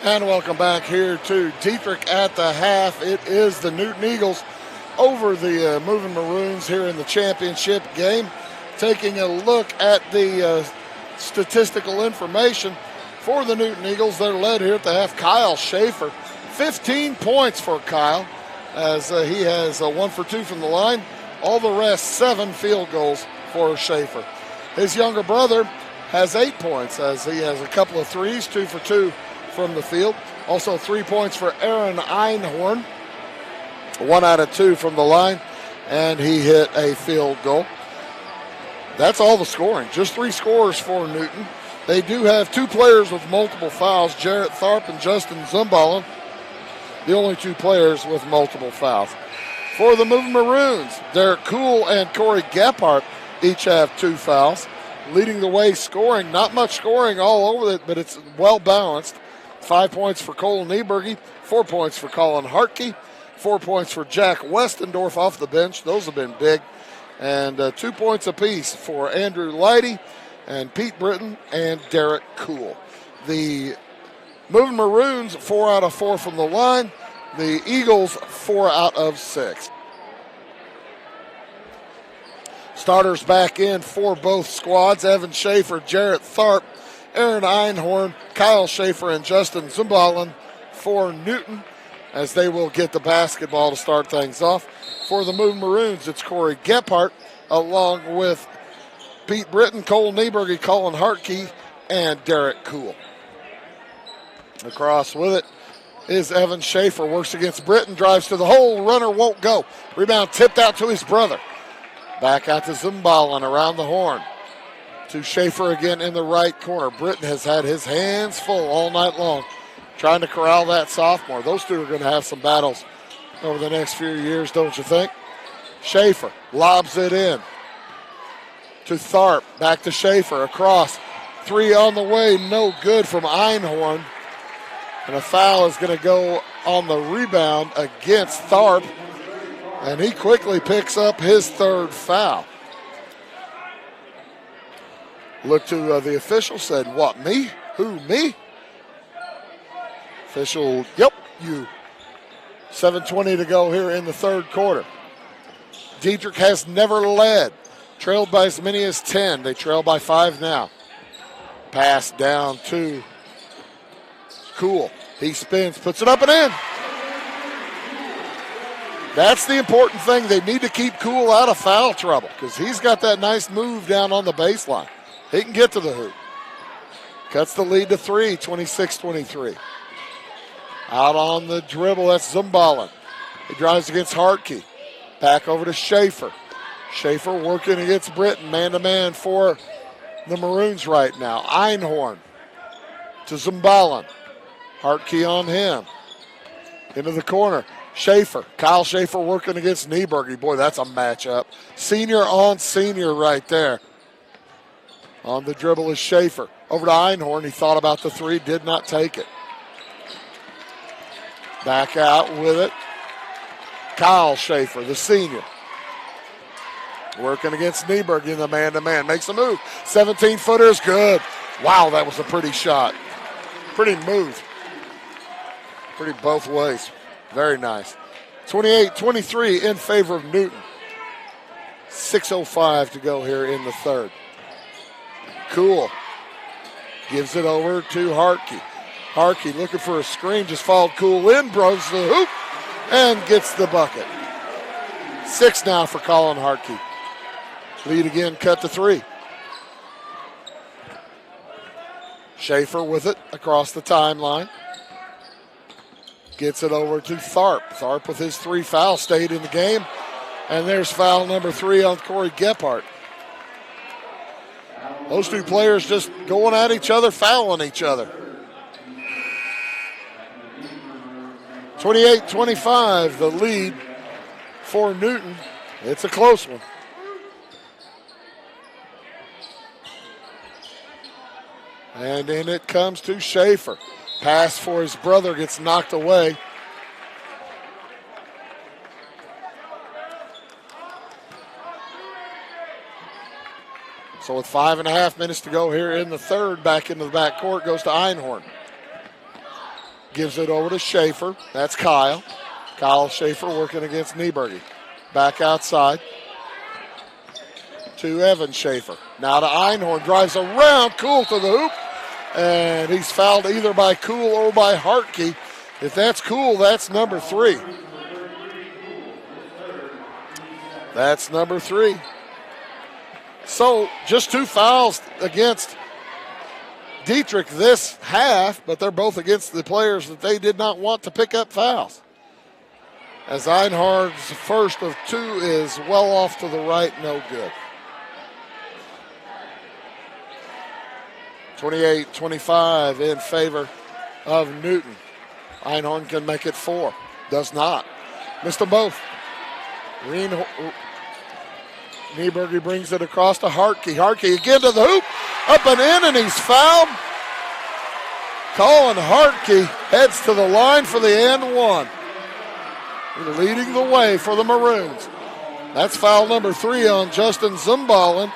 And welcome back here to Dieterich at the half. It is the Newton Eagles over the Moving Maroons here in the championship game. Taking a look at the statistical information for the Newton Eagles. They're led here at the half. Kyle Schaefer, 15 points for Kyle. as he has 1 for 2 from the line. All the rest, 7 field goals for Schaefer. His younger brother has 8 points as he has a couple of threes, 2 for 2 from the field. Also 3 points for Aaron Einhorn, 1 out of 2 from the line, and he hit a field goal. That's all the scoring. Just 3 scorers for Newton. They do have 2 players with multiple fouls, Jarrett Tharp and Justin Zumballen, the only 2 players with multiple fouls. For the Moving Maroons, Derek Kuhl and Corey Gephardt each have 2 fouls. Leading the way scoring, not much scoring all over it, but it's well balanced. 5 points for Cole Nieberge, 4 points for Colin Hartke, 4 points for Jack Westendorf off the bench. Those have been big. And 2 points apiece for Andrew Leidy and Pete Britton and Derek Kuhl. The Moving Maroons, 4 out of 4 from the line. The Eagles, 4 out of 6. Starters back in for both squads. Evan Schaefer, Jarrett Tharp, Aaron Einhorn, Kyle Schaefer, and Justin Zumballen for Newton, as they will get the basketball to start things off. For the Moving Maroons, it's Corey Gephardt along with Pete Britton, Cole Nieberge, Colin Hartke, and Derek Kuhl. Across with it is Evan Schaefer. Works against Britton, drives to the hole. Runner won't go. Rebound tipped out to his brother. Back out to Zumballen around the horn. To Schaefer again in the right corner. Britton has had his hands full all night long trying to corral that sophomore. Those two are going to have some battles over the next few years, don't you think? Schaefer lobs it in to Tharp. Back to Schaefer. Across. 3 on the way. No good from Einhorn. And a foul is going to go on the rebound against Tharp. And he quickly picks up his 3rd foul. Looked to the official, said, what, me? Who, me? Official, yep, you. 7:20 to go here in the 3rd quarter. Dieterich has never led. Trailed by as many as 10. They trail by 5 now. Pass down to Kuhl. He spins, puts it up and in. That's the important thing. They need to keep Kuhl out of foul trouble because he's got that nice move down on the baseline. He can get to the hoop. Cuts the lead to 3, 26-23. Out on the dribble, that's Zumballen. He drives against Hartke. Back over to Schaefer. Schaefer working against Britton, man-to-man for the Maroons right now. Einhorn to Zumballen. Hartke on him. Into the corner. Schaefer. Kyle Schaefer working against Nieberge. Boy, that's a matchup. Senior on senior right there. On the dribble is Schaefer. Over to Einhorn. He thought about the 3, did not take it. Back out with it. Kyle Schaefer, the senior. Working against Nieberge in the man-to-man. Makes a move. 17-footer is good. Wow, that was a pretty shot. Pretty move. Pretty both ways. Very nice. 28-23 in favor of Newton. 6:05 to go here in the 3rd. Kuhl gives it over to Hartke. Hartke looking for a screen, just followed Kuhl in, bros the hoop, and gets the bucket. 6 now for Colin Hartke. Lead again, cut to 3. Schaefer with it across the timeline. Gets it over to Tharp. Tharp with his 3 fouls stayed in the game. And there's foul number 3 on Corey Gephardt. Those 2 players just going at each other, fouling each other. 28-25, the lead for Newton. It's a close one. And in it comes to Schaefer. Pass for his brother gets knocked away. So with 5.5 minutes to go here in the 3rd, back into the backcourt goes to Einhorn. Gives it over to Schaefer. That's Kyle. Kyle Schaefer working against Nieberge. Back outside to Evan Schaefer. Now to Einhorn. Drives around. Kuhl to the hoop. And he's fouled either by Kuhl or by Hartke. If that's Kuhl, that's number 3. That's number 3. So just 2 fouls against Dieterich this half, but they're both against the players that they did not want to pick up fouls. As Einhard's first of 2 is well off to the right, no good. 28-25 in favor of Newton. Einhorn can make it 4. Does not. Missed them both. Nieberger brings it across to Hartke. Hartke again to the hoop. Up and in, and he's fouled. Colin Hartke heads to the line for the and 1. Leading the way for the Maroons. That's foul number 3 on Justin Zumballen.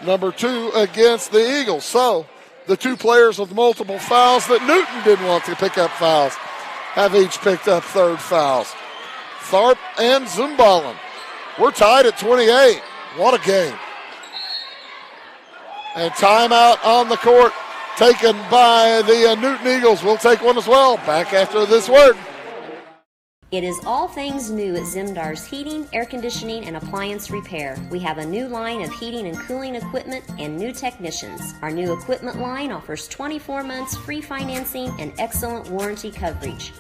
Number 2 against the Eagles. So the 2 players with multiple fouls that Newton didn't want to pick up fouls have each picked up 3rd fouls. Tharp and Zumballen. We're tied at 28. What a game. And timeout on the court taken by the Newton Eagles. We'll take one as well. Back after this word. It is all things new at Zimdar's Heating, Air Conditioning, and Appliance Repair. We have a new line of heating and cooling equipment and new technicians. Our new equipment line offers 24 months free financing and excellent warranty coverage.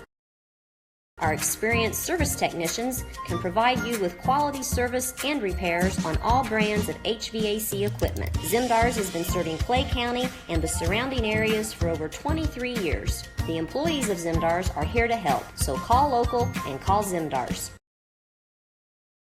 Our experienced service technicians can provide you with quality service and repairs on all brands of HVAC equipment. Zimdar's has been serving Clay County and the surrounding areas for over 23 years. The employees of Zimdar's are here to help, so call local and call Zimdar's.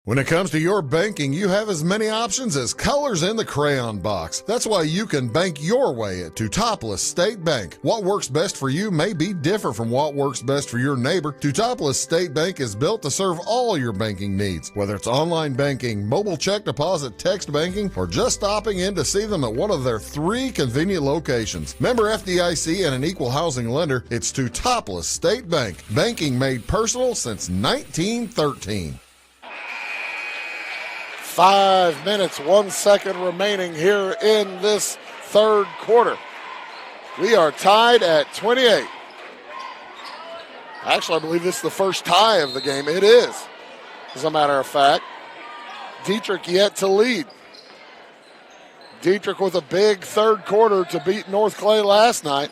When it comes to your banking, you have as many options as colors in the crayon box. That's why you can bank your way at Teutopolis State Bank. What works best for you may be different from what works best for your neighbor. Teutopolis State Bank is built to serve all your banking needs, whether it's online banking, mobile check deposit, text banking, or just stopping in to see them at one of their 3 convenient locations. Member FDIC and an equal housing lender, it's Teutopolis State Bank. Banking made personal since 1913. 5 minutes, 1 second remaining here in this 3rd quarter. We are tied at 28. Actually, I believe this is the first tie of the game. It is, as a matter of fact. Dieterich yet to lead. Dieterich with a big 3rd quarter to beat North Clay last night.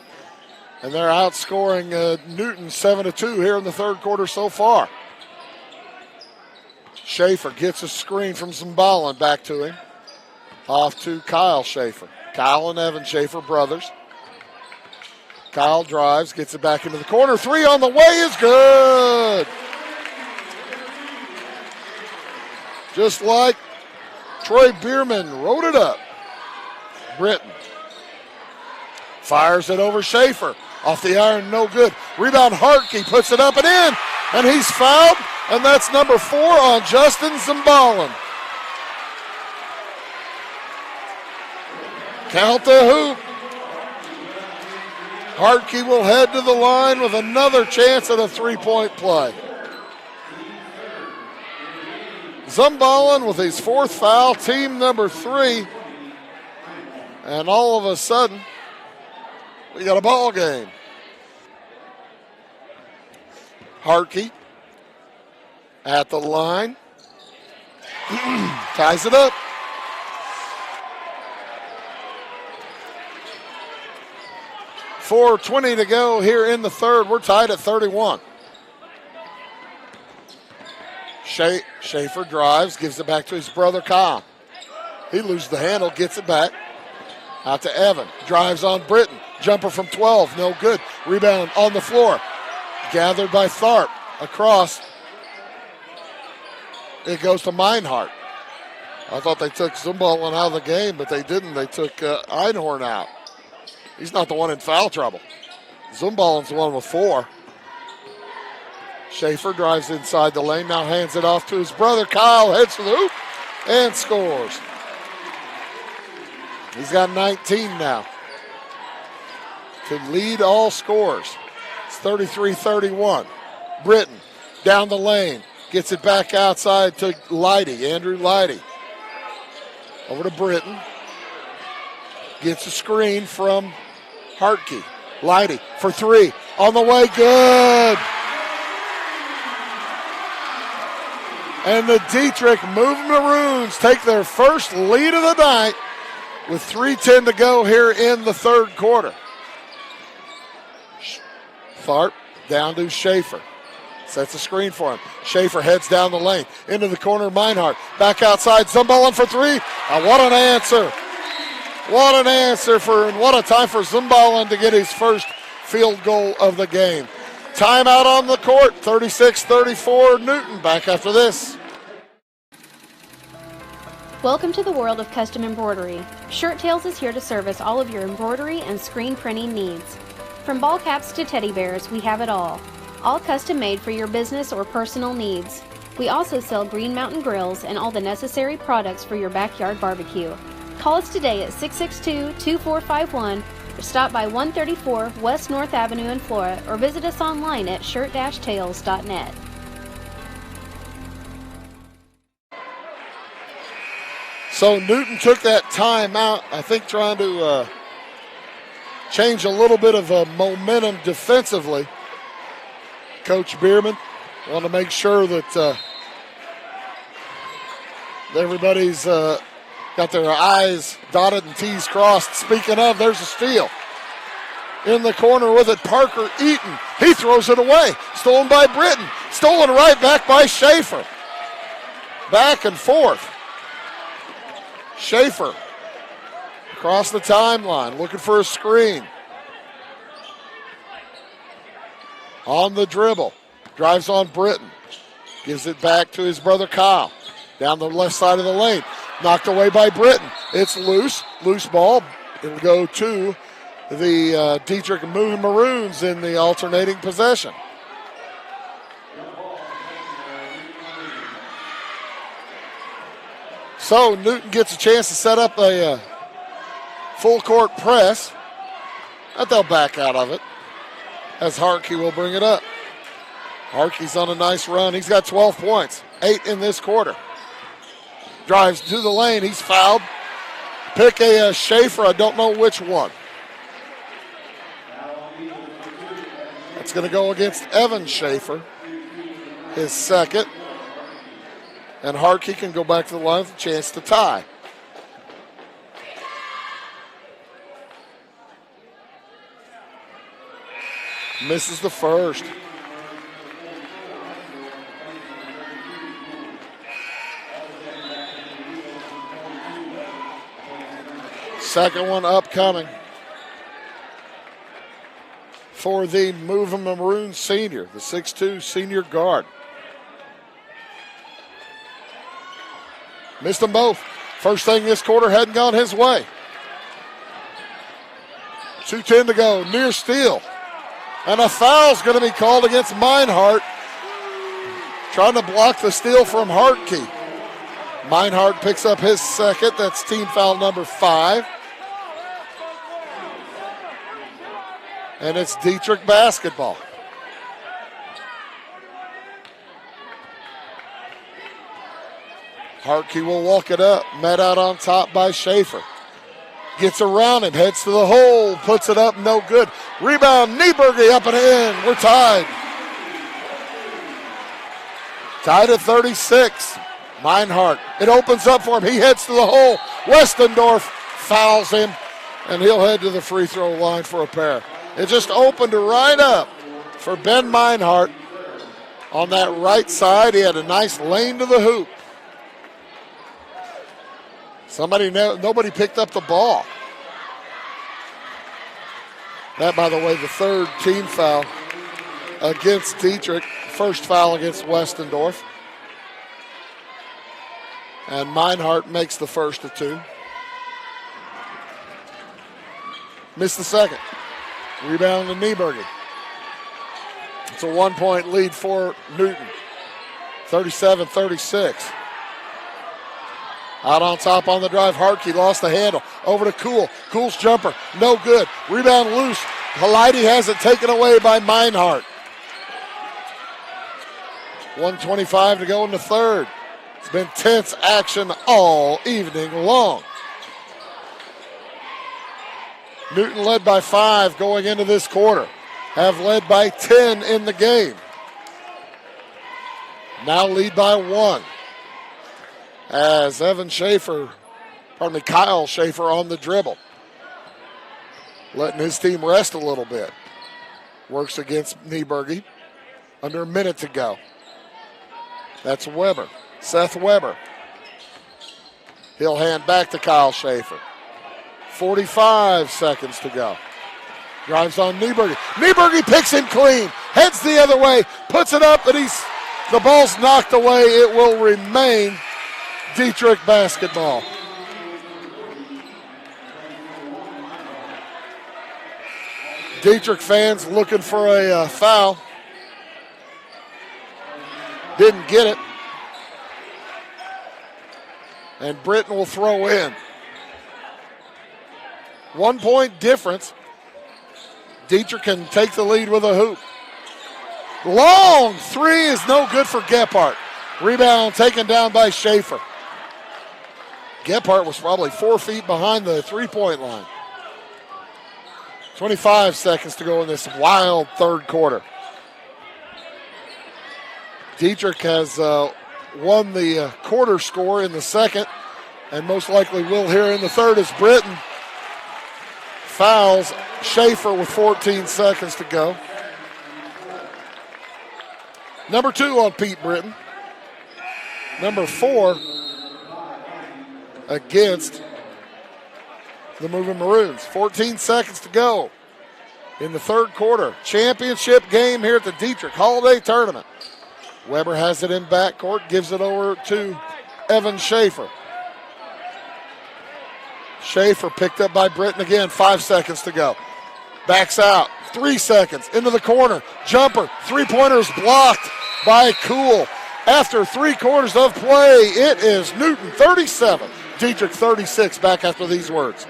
And they're outscoring Newton 7-2 here in the 3rd quarter so far. Schaefer gets a screen from Zumballen, back to him. Off to Kyle Schaefer. Kyle and Evan Schaefer, brothers. Kyle drives, gets it back into the corner. 3 on the way is good. Just like Troy Bierman wrote it up. Britton fires it over Schaefer. Off the iron, no good. Rebound Hartke puts it up and in, and he's fouled. And that's number 4 on Justin Zumballen. Count the hoop. Hartke will head to the line with another chance at a 3-point play. Zumballen with his 4th foul, team number 3. And all of a sudden, we got a ball game. Hartke at the line. Ties it up. .420 to go here in the 3rd. We're tied at 31. Schaefer drives, gives it back to his brother Kyle. He loses the handle, gets it back. Out to Evan. Drives on Britton. Jumper from 12, no good. Rebound on the floor. Gathered by Tharp. Across. It goes to Meinhardt. I thought they took Zumballen out of the game, but they didn't. They took Einhorn out. He's not the one in foul trouble. Zumballen's the one with 4. Schaefer drives inside the lane, now hands it off to his brother. Kyle heads to the hoop and scores. He's got 19 now. Can lead all scores. It's 33-31. Britton down the lane. Gets it back outside to Leidy, Andrew Leidy. Over to Britton. Gets a screen from Hartke. Leidy for 3. On the way, good. And the Dieterich Moving Maroons take their first lead of the night with 3:10 to go here in the third quarter. Tharp down to Schaefer. Sets a screen for him. Schaefer heads down the lane. Into the corner, Meinhardt. Back outside, Zumbalin for three. What an answer. What an answer and what a time for Zumbalin to get his first field goal of the game. Timeout on the court, 36-34 Newton. Back after this. Welcome to the world of custom embroidery. Shirt Tales is here to service all of your embroidery and screen printing needs. From ball caps to teddy bears, we have it all custom made for your business or personal needs. We also sell Green Mountain grills and all the necessary products for your backyard barbecue. Call us today at 662-2451 or stop by 134 West North Avenue in Flora or visit us online at shirt-tales.net. So Newton took that time out, I think trying to change a little bit of momentum defensively. Coach Bierman wanted to make sure that everybody's got their I's dotted and T's crossed. Speaking of, there's a steal. In the corner with it, Parker Eaton. He throws it away. Stolen by Britton. Stolen right back by Schaefer. Back and forth. Schaefer across the timeline, looking for a screen. On the dribble, drives on Britton. Gives it back to his brother Kyle. Down the left side of the lane. Knocked away by Britton. It's loose. Loose ball. It'll go to the Dieterich Moving Maroons in the alternating possession. So Newton gets a chance to set up a full court press. But they'll back out of it as Harkey will bring it up. Harkey's on a nice run. He's got 12 points, 8 in this quarter. Drives to the lane. He's fouled. Pick a Schaefer. I don't know which one. It's going to go against Evan Schaefer, his second. And Harkey can go back to the line with a chance to tie. Misses the first. Second one upcoming for the Moving Maroon senior, the 6'2 senior guard. Missed them both. First thing this quarter hadn't gone his way. 2:10 to go, near steal. And a foul's going to be called against Meinhardt. Trying to block the steal from Hartke. Meinhardt picks up his second. That's team foul number 5. And it's Dieterich basketball. Hartke will walk it up. Met out on top by Schaefer. Gets around him, heads to the hole, puts it up, no good. Rebound, Nieberge up and in. We're tied. Tied at 36. Meinhardt, it opens up for him. He heads to the hole. Westendorf fouls him, and he'll head to the free throw line for a pair. It just opened right up for Ben Meinhardt on that right side. He had a nice lane to the hoop. Nobody picked up the ball. That, by the way, the third team foul against Dieterich. First foul against Westendorf. And Meinhardt makes the first of 2. Missed the second. Rebound to Nieberge. It's a 1-point lead for Newton. 37-36. Out on top on the drive, Hartke lost the handle. Over to Kuhl. Kuhl's jumper, no good. Rebound loose. Halidi has it taken away by Meinhardt. 1:25 to go in the third. It's been tense action all evening long. Newton led by 5 going into this quarter. Have led by 10 in the game. Now lead by 1. as Kyle Schaefer on the dribble. Letting his team rest a little bit. Works against Nieberge. Under a minute to go. That's Weber. Seth Weber. He'll hand back to Kyle Schaefer. 45 seconds to go. Drives on Nieberge. Nieberge picks him clean. Heads the other way. Puts it up, and the ball's knocked away. It will remain Dieterich basketball. Dieterich fans looking for a foul. Didn't get it. And Britton will throw in. 1 point difference. Dieterich can take the lead with a hoop. Long three is no good for Gephardt. Rebound taken down by Schaefer. Gephardt was probably 4 feet behind the three-point line. 25 seconds to go in this wild third quarter. Dieterich has won the quarter score in the second, and most likely will here in the third as Britton fouls Schaefer with 14 seconds to go. Number 2 on Pete Britton. Number 4 against the Moving Maroons. 14 seconds to go in the third quarter. Championship game here at the Dieterich Holiday Tournament. Weber has it in backcourt, gives it over to Evan Schaefer. Schaefer picked up by Britton again, 5 seconds to go. Backs out, 3 seconds, into the corner. Jumper, three-pointers blocked by Cool. After 3 quarters of play, it is Newton 37, Dieterich 36, back after these words.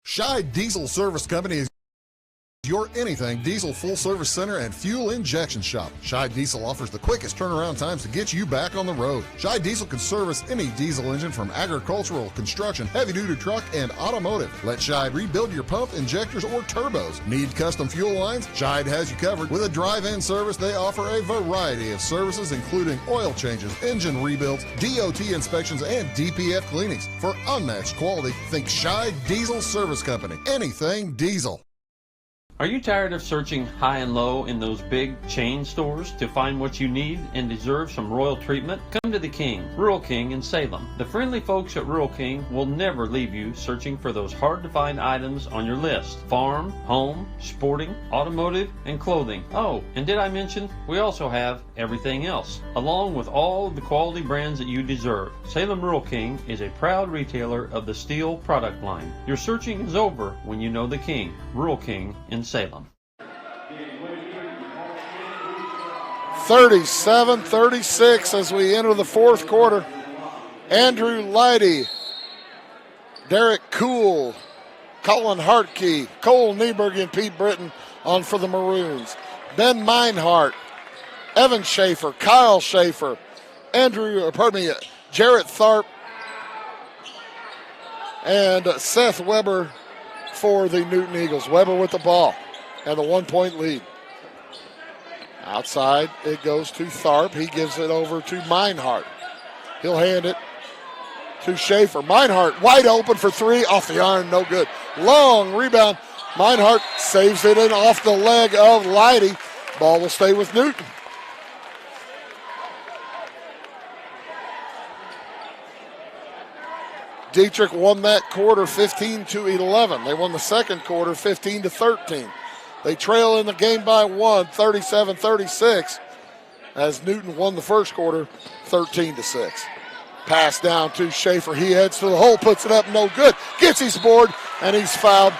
Scheid Diesel Service Company is your anything diesel full service center and fuel injection shop. Scheid Diesel offers the quickest turnaround times to get you back on the road. Scheid Diesel can service any diesel engine from agricultural, construction, heavy-duty truck, and automotive. Let Scheid rebuild your pump, injectors, or turbos. Need custom fuel lines? Scheid has you covered. With a drive-in service, they offer a variety of services, including oil changes, engine rebuilds, DOT inspections, and DPF cleanings. For unmatched quality, think Scheid Diesel Service Company. Anything diesel. Are you tired of searching high and low in those big chain stores to find what you need and deserve some royal treatment? Come to the King, Rural King in Salem. The friendly folks at Rural King will never leave you searching for those hard-to-find items on your list. Farm, home, sporting, automotive, and clothing. Oh, and did I mention we also have everything else, along with all of the quality brands that you deserve. Salem Rural King is a proud retailer of the Steel product line. Your searching is over when you know the King, Rural King in Salem. 37-36 as we enter the fourth quarter. Andrew Leidy, Derek Cool, Colin Hartkey, Cole Nieberg, and Pete Britton on for the Maroons. Ben Meinhardt, Evan Schaefer, Kyle Schaefer, Jarrett Tharp, and Seth Weber for the Newton Eagles. Weber with the ball and a 1 point lead. Outside, it goes to Tharp. He gives it over to Meinhardt. He'll hand it to Schaefer. Meinhardt wide open for three, off the iron, no good. Long rebound. Meinhardt saves it in off the leg of Leidy. Ball will stay with Newton. Dieterich won that quarter 15-11. They won the second quarter 15-13. They trail in the game by 1, 37-36, as Newton won the first quarter 13-6. Pass down to Schaefer. He heads to the hole, puts it up, no good. Gets his board, and he's fouled,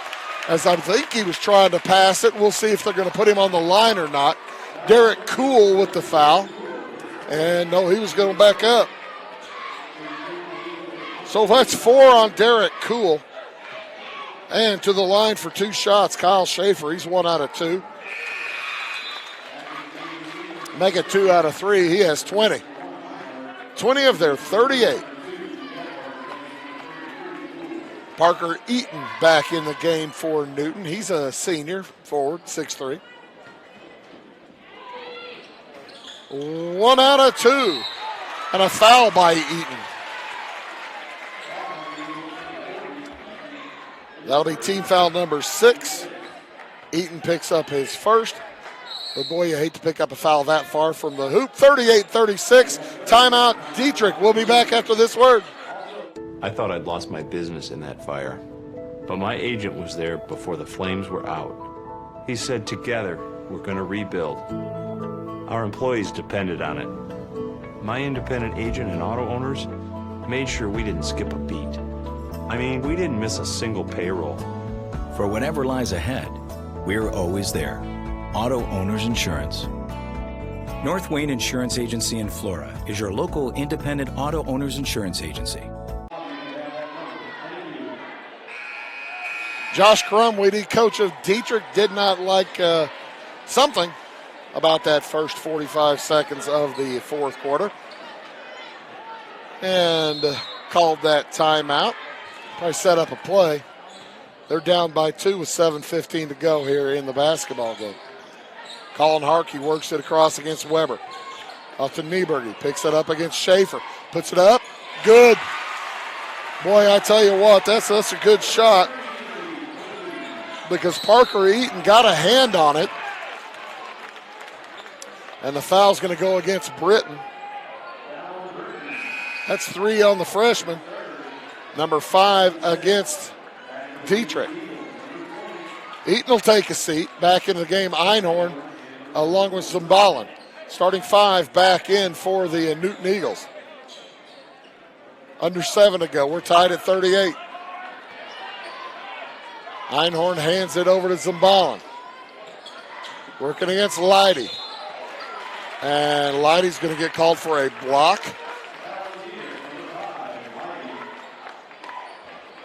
as I think he was trying to pass it. We'll see if they're going to put him on the line or not. Derek Cool with the foul. And no, he was going back up. So that's 4 on Derek Cool. And to the line for 2 shots, Kyle Schaefer. He's 1 out of 2. Make it 2 out of 3. He has 20. 20 of their 38. Parker Eaton back in the game for Newton. He's a senior forward, 6'3". 1 out of 2. And a foul by Eaton. That'll be team foul number 6. Eaton picks up his first. But boy, you hate to pick up a foul that far from the hoop. 38-36. Timeout. Dieterich will be back after this word. I thought I'd lost my business in that fire, but my agent was there before the flames were out. He said, together, we're going to rebuild. Our employees depended on it. My independent agent and auto owners made sure we didn't skip a beat. I mean, we didn't miss a single payroll. For whatever lies ahead, we're always there. Auto Owners Insurance. North Wayne Insurance Agency in Flora is your local independent auto owners insurance agency. Josh Crumweedy, coach of Dieterich, did not like something about that first 45 seconds of the fourth quarter and called that timeout. Probably set up a play. They're down by 2 with 7:15 to go here in the basketball game. Colin Harkey works it across against Weber. Off to Nieberge. Picks it up against Schaefer. Puts it up. Good. Boy, I tell you what, that's a good shot because Parker Eaton got a hand on it. And the foul's going to go against Britton. That's 3 on the freshman. Number 5 against Dieterich. Eaton will take a seat. Back into the game, Einhorn along with Zumbalin. Starting 5 back in for the Newton Eagles. Under 7 to go. We're tied at 38. Einhorn hands it over to Zumbalin. Working against Leidy. And Leidy's going to get called for a block.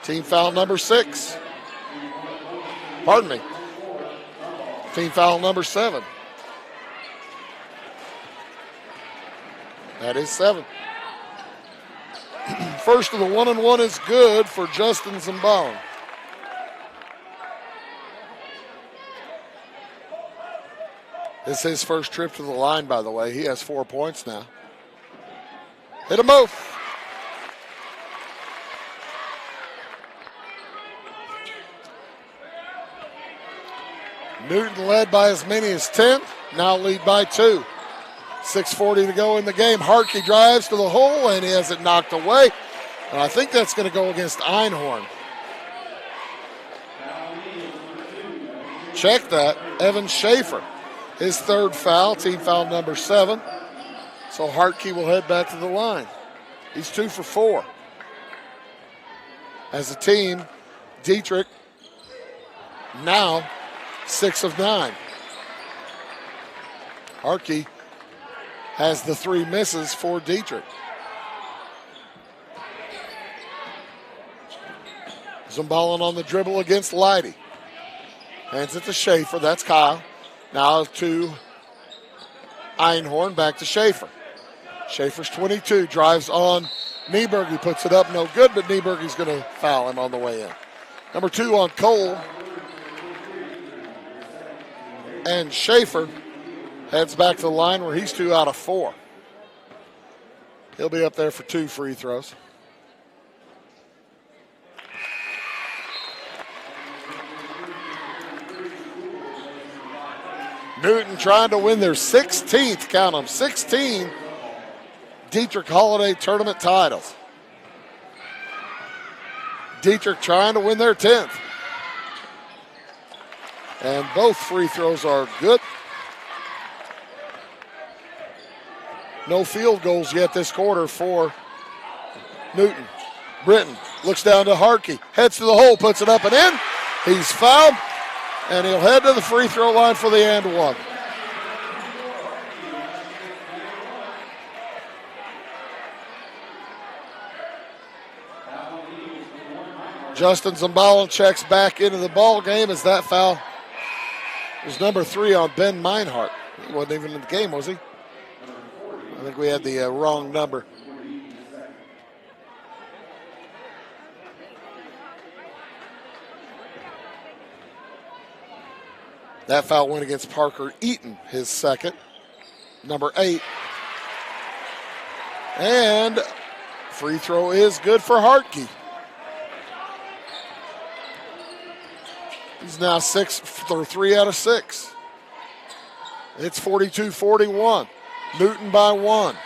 Team foul number 6. Pardon me. Team foul number 7. That is 7. First of the 1-and-1 is good for Justin Zumbalin. This is his first trip to the line, by the way. He has 4 points now. Hit him both. Newton led by as many as 10. Now lead by 2. 6:40 to go in the game. Harkey drives to the hole, and he has it knocked away. And I think that's going to go against Einhorn. Check that. Evan Schaefer. His 3rd foul, team foul number 7. So Harkey will head back to the line. He's 2 for 4. As a team, Dieterich now 6 of 9. Harkey has the 3 misses for Dieterich. Zumbalin on the dribble against Leidy. Hands it to Schaefer. That's Kyle. Now to Einhorn. Back to Schaefer. Schaefer's 22. Drives on Nieberge. He puts it up. No good, but Nieberge's going to foul him on the way in. Number 2 on Cole. And Schaefer heads back to the line where he's 2 out of 4. He'll be up there for 2 free throws. Newton trying to win their 16th, count them, 16 Dieterich Holiday Tournament titles. Dieterich trying to win their 10th. And both free throws are good. No field goals yet this quarter for Newton. Britton looks down to Harkey, heads to the hole, puts it up and in. He's fouled, and he'll head to the free throw line for the and one. Justin Zumbalin checks back into the ball game as that foul was number 3 on Ben Meinhardt. He wasn't even in the game, was he? I think we had the wrong number. That foul went against Parker Eaton, his second, number 8. And free throw is good for Hartke. He's now 3 out of 6. It's 42-41. Newton by 1.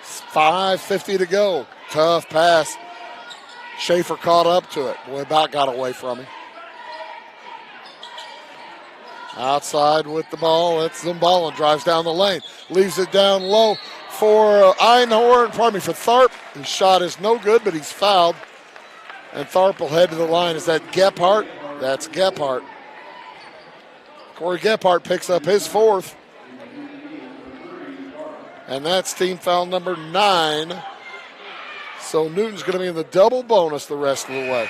5:50 to go. Tough pass. Schaefer caught up to it. Boy, about got away from him. Outside with the ball. It's Zumbalin. Drives down the lane. Leaves it down low for for Tharp. His shot is no good, but he's fouled. And Tharp will head to the line. Is that Gephardt? That's Gephardt. Corey Gephardt picks up his 4th. And that's team foul number 9. So Newton's going to be in the double bonus the rest of the way.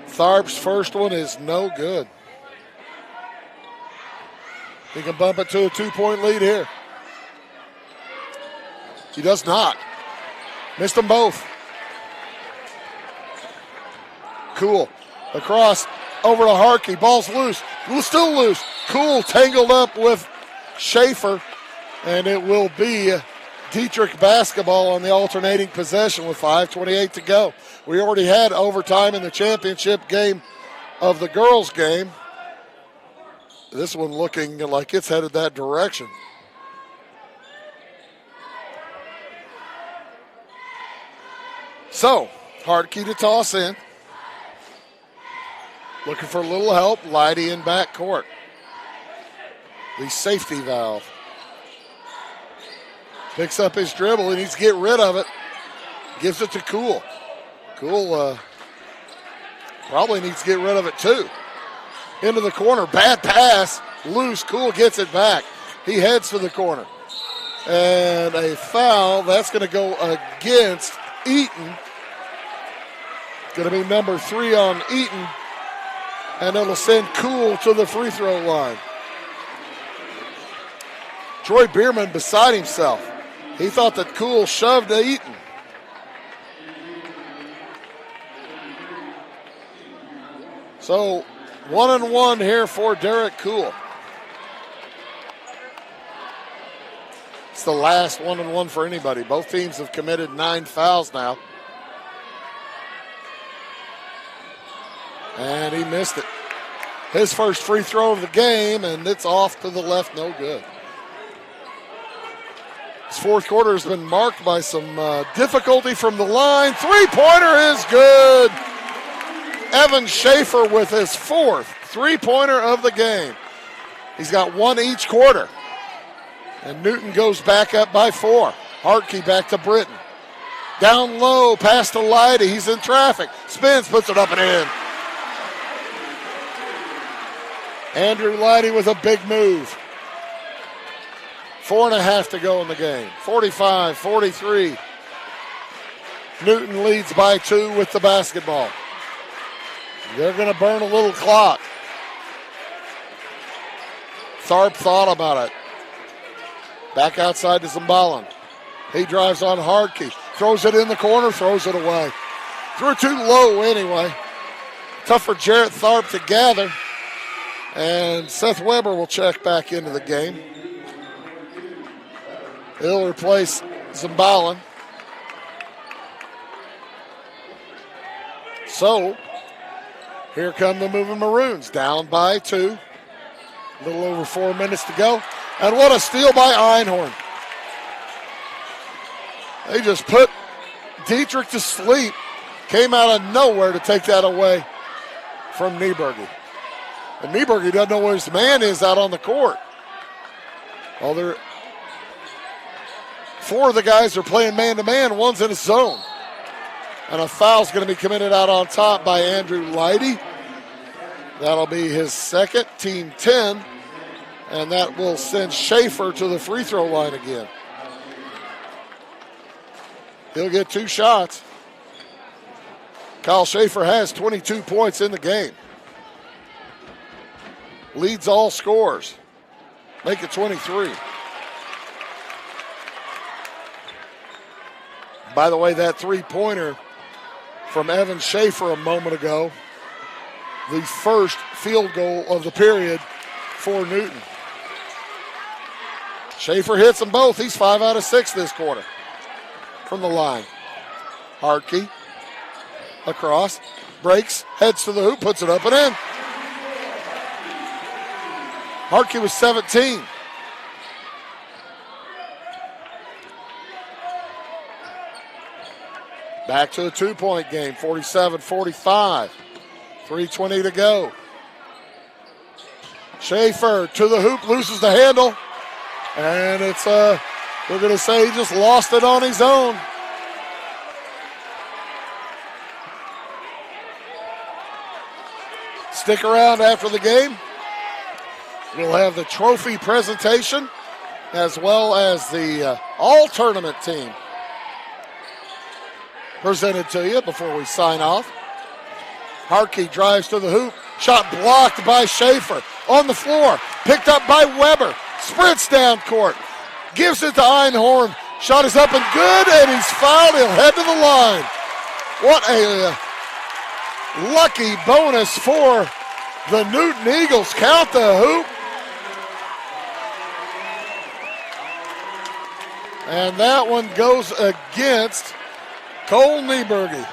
Tharp's first one is no good. He can bump it to a 2-point lead here. He does not. Missed them both. Cool. Across, over to Harkey. Ball's loose. Still loose. Cool tangled up with Schaefer. And it will be Dieterich basketball on the alternating possession with 5:28 to go. We already had overtime in the championship game of the girls' game. This one looking like it's headed that direction. So, Hartke to toss in. Looking for a little help. Leidy in back court. The safety valve. Picks up his dribble. He needs to get rid of it. Gives it to Cool. Cool probably needs to get rid of it too. Into the corner. Bad pass. Loose. Cool gets it back. He heads to the corner. And a foul. That's going to go against Eaton. Going to be number 3 on Eaton. And it'll send Cool to the free throw line. Troy Bierman beside himself. He thought that Cool shoved Eaton. So 1-1 here for Derek Cool. It's the last 1-1 for anybody. Both teams have committed 9 fouls now. And he missed it. His first free throw of the game, and it's off to the left, no good. This fourth quarter has been marked by some difficulty from the line. Three-pointer is good. Evan Schaefer with his 4th three-pointer of the game. He's got 1 each quarter. And Newton goes back up by 4. Hartke back to Britton. Down low, pass to Leidy. He's in traffic. Spins, puts it up and in. Andrew Leidy with a big move. 4.5 to go in the game. 45-43. Newton leads by 2 with the basketball. They're going to burn a little clock. Tharp thought about it. Back outside to Zumbalin. He drives on Hartke. Throws it in the corner, throws it away. Threw it too low anyway. Tough for Jarrett Tharp to gather. And Seth Weber will check back into the game. He'll replace Zumbalin. So, here come the Moving Maroons, down by 2. A little over 4 minutes to go. And what a steal by Einhorn. They just put Dieterich to sleep. Came out of nowhere to take that away from Nieberge. And Nieberge doesn't know where his man is out on the court. Well, 4 of the guys are playing man-to-man. One's in a zone. And a foul's going to be committed out on top by Andrew Leidy. That'll be his 2nd, team 10. And that will send Schaefer to the free throw line again. He'll get 2 shots. Kyle Schaefer has 22 points in the game. Leads all scores. Make it 23. By the way, that three-pointer from Evan Schaefer a moment ago, the first field goal of the period for Newton. Schaefer hits them both. He's 5 out of 6 this quarter from the line. Hartke across, breaks, heads to the hoop, puts it up and in. Hartke was 17. Back to a 2-point game, 47-45. 3:20 to go. Schaefer to the hoop, loses the handle. And it's, we're going to say he just lost it on his own. Stick around after the game. We'll have the trophy presentation as well as the all-tournament team presented to you before we sign off. Hartke drives to the hoop. Shot blocked by Schaefer. On the floor. Picked up by Weber. Sprints down court. Gives it to Einhorn. Shot is up and good, and he's fouled. He'll head to the line. What a lucky bonus for the Newton Eagles. Count the hoop. And that one goes against Cole Nieberge.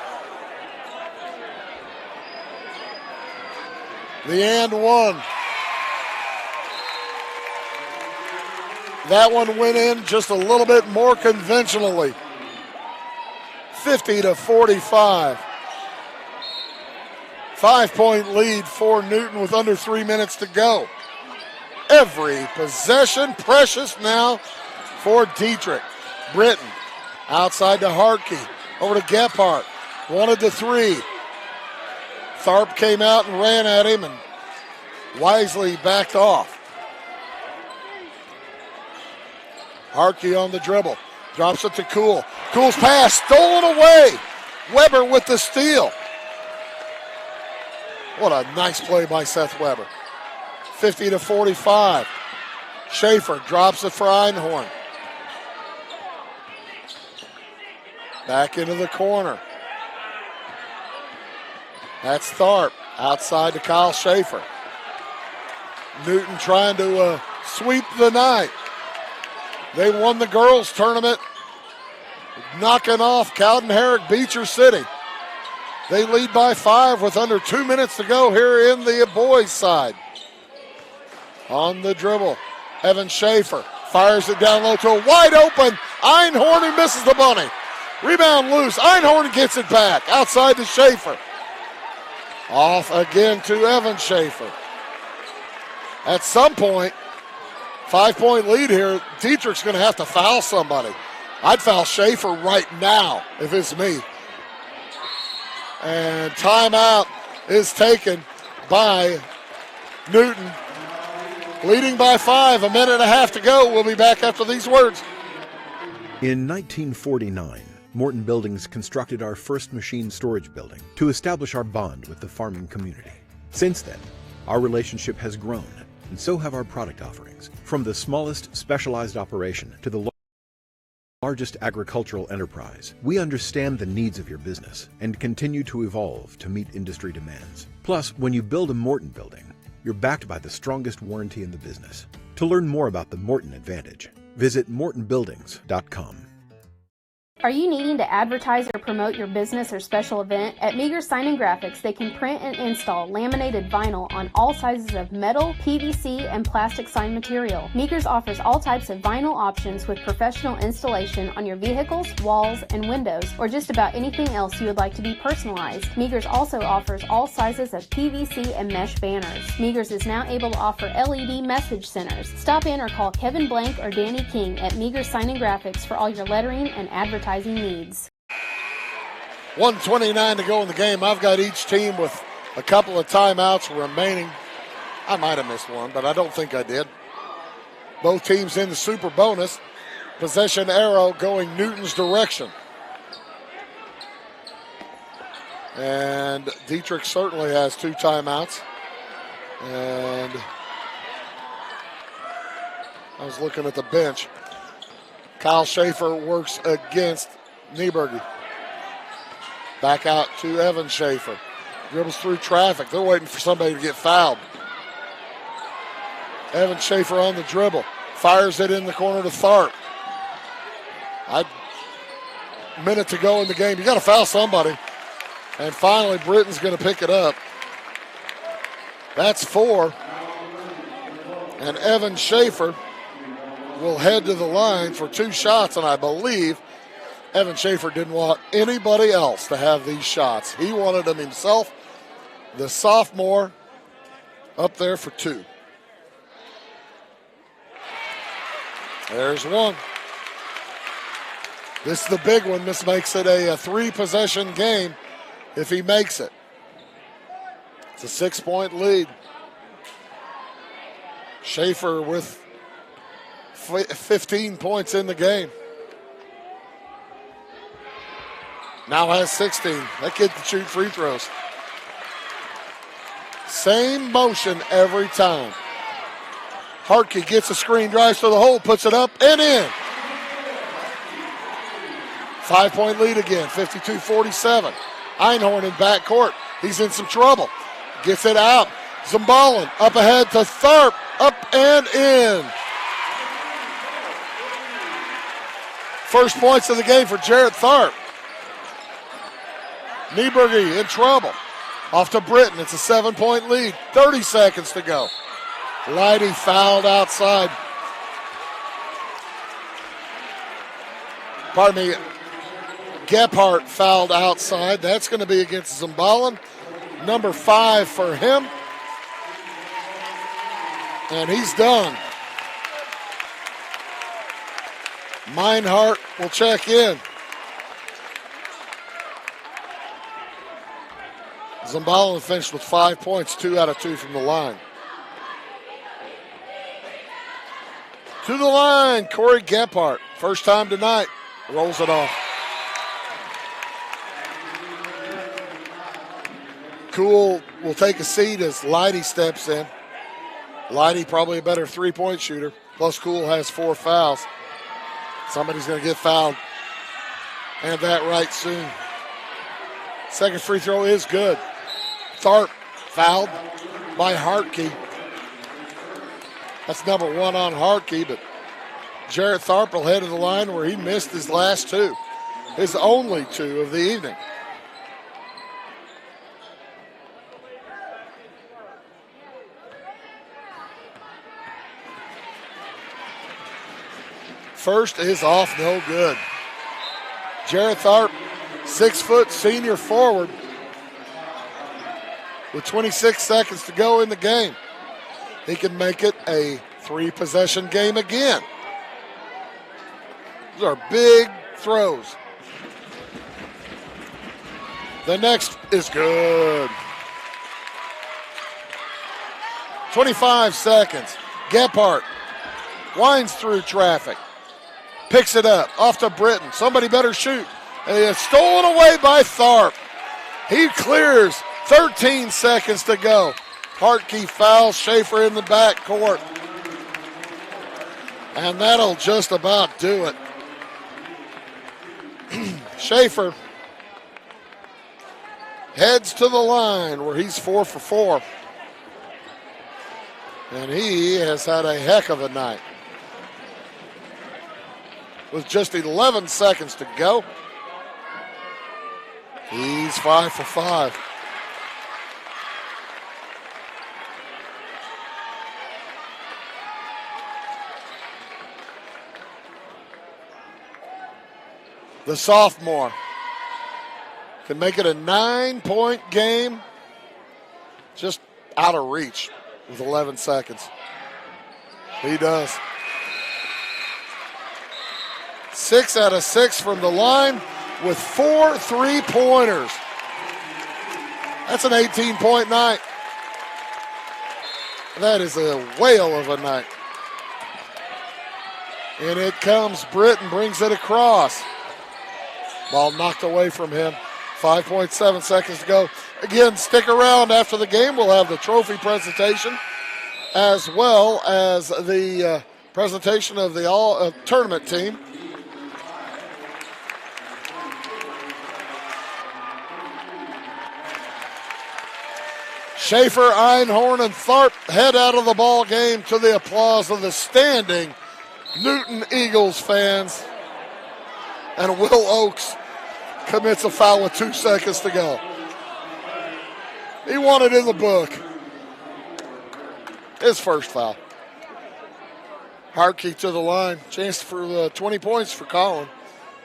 The and one. That one went in just a little bit more conventionally. 50-45. 5-point lead for Newton with under 3 minutes to go. Every possession precious now for Dieterich. Britton outside to Hartke. Over to Gephardt. Wanted the three. Tharp came out and ran at him and wisely backed off. Hartke on the dribble. Drops it to Kuhl. Kuhl's pass stolen away. Weber with the steal. What a nice play by Seth Weber. 50-45. Schaefer drops it for Einhorn. Back into the corner. That's Tharp. Outside to Kyle Schaefer. Newton trying to sweep the night. They won the girls' tournament, knocking off Cowden Herrick Beecher City. They lead by 5 with under 2 minutes to go here in the boys' side. On the dribble, Evan Schaefer fires it down low to a wide open Einhorn, who misses the bunny. Rebound loose. Einhorn gets it back outside to Schaefer. Off again to Evan Schaefer. At some point, 5-point lead here, Dieterich's going to have to foul somebody. I'd foul Schaefer right now if it's me. And timeout is taken by Newton. Leading by 5, a minute and a half to go. We'll be back after these words. In 1949, Morton Buildings constructed our first machine storage building to establish our bond with the farming community. Since then, our relationship has grown, and so have our product offerings. From the smallest specialized operation to the largest agricultural enterprise, we understand the needs of your business and continue to evolve to meet industry demands. Plus, when you build a Morton building, you're backed by the strongest warranty in the business. To learn more about the Morton Advantage, visit mortonbuildings.com. Are you needing to advertise or promote your business or special event? At Meager Sign and Graphics, they can print and install laminated vinyl on all sizes of metal, PVC, and plastic sign material. Meagers offers all types of vinyl options with professional installation on your vehicles, walls, and windows, or just about anything else you would like to be personalized. Meagers also offers all sizes of PVC and mesh banners. Meagers is now able to offer LED message centers. Stop in or call Kevin Blank or Danny King at Meager Sign and Graphics for all your lettering and advertising needs. 1:29 to go in the game. I've got each team with a couple of timeouts remaining. I might have missed one, but I don't think I did. Both teams in the super bonus. Possession arrow going Newton's direction. And Dieterich certainly has 2 timeouts. And I was looking at the bench. Kyle Schaefer works against Nieberge. Back out to Evan Schaefer. Dribbles through traffic. They're waiting for somebody to get fouled. Evan Schaefer on the dribble. Fires it in the corner to Tharp. minute to go in the game. You got to foul somebody. And finally, Britton's going to pick it up. That's 4. And Evan Schaefer will head to the line for 2 shots, and I believe Evan Schaefer didn't want anybody else to have these shots. He wanted them himself. The sophomore up there for 2. There's 1. This is the big one. This makes it a 3-possession game if he makes it. It's a 6-point lead. Schaefer with 15 points in the game. Now has 16. That kid can shoot free throws. Same motion every time. Hartke gets a screen, drives to the hole, puts it up and in. 5-point lead again, 52-47. Einhorn in backcourt. He's in some trouble. Gets it out. Zimbalin up ahead to Tharp. Up and in. First points of the game for Jarrett Tharp. Nieberge in trouble. Off to Britton. It's a 7-point lead. 30 seconds to go. Leidy fouled outside. Pardon me. Gephardt fouled outside. That's going to be against Zimbalin. Number 5 for him. And he's done. Meinhardt will check in. Zimbalin finished with 5 points, 2 out of 2 from the line. To the line, Corey Gephardt. First time tonight. Rolls it off. Cool will take a seat as Leidy steps in. Leidy probably a better 3-point shooter. Plus Cool has 4 fouls. Somebody's going to get fouled. And that right soon. Second free throw is good. Tharp fouled by Hartke. That's number 1 on Hartke, but Jarrett Tharp will head to the line where he missed his last 2. His only 2 of the evening. First is off, no good. Jarrett Tharp, 6-foot senior forward with 26 seconds to go in the game. He can make it a 3-possession game again. Those are big throws. The next is good. 25 seconds. Gephardt winds through traffic. Picks it up, off to Britton. Somebody better shoot. And it's stolen away by Tharp. He clears, 13 seconds to go. Hartke fouls Schaefer in the backcourt. And that'll just about do it. Schaefer heads to the line where he's 4 for 4. And he has had a heck of a night. With just 11 seconds to go, he's 5 for 5. The sophomore can make it a 9-point game, just out of reach with 11 seconds. He does. 6 out of 6 from the line with 4 3-pointers. That's an 18-point night. That is a whale of a night. And it comes, Britton brings it across. Ball knocked away from him. 5.7 seconds to go. Again, stick around after the game. We'll have the trophy presentation as well as the presentation of the all tournament team. Schaefer, Einhorn, and Tharp head out of the ball game to the applause of the standing Newton Eagles fans. And Will Oakes commits a foul with 2 seconds to go. He wanted in the book. His first foul. Hartke to the line. Chance for 20 points for Colin.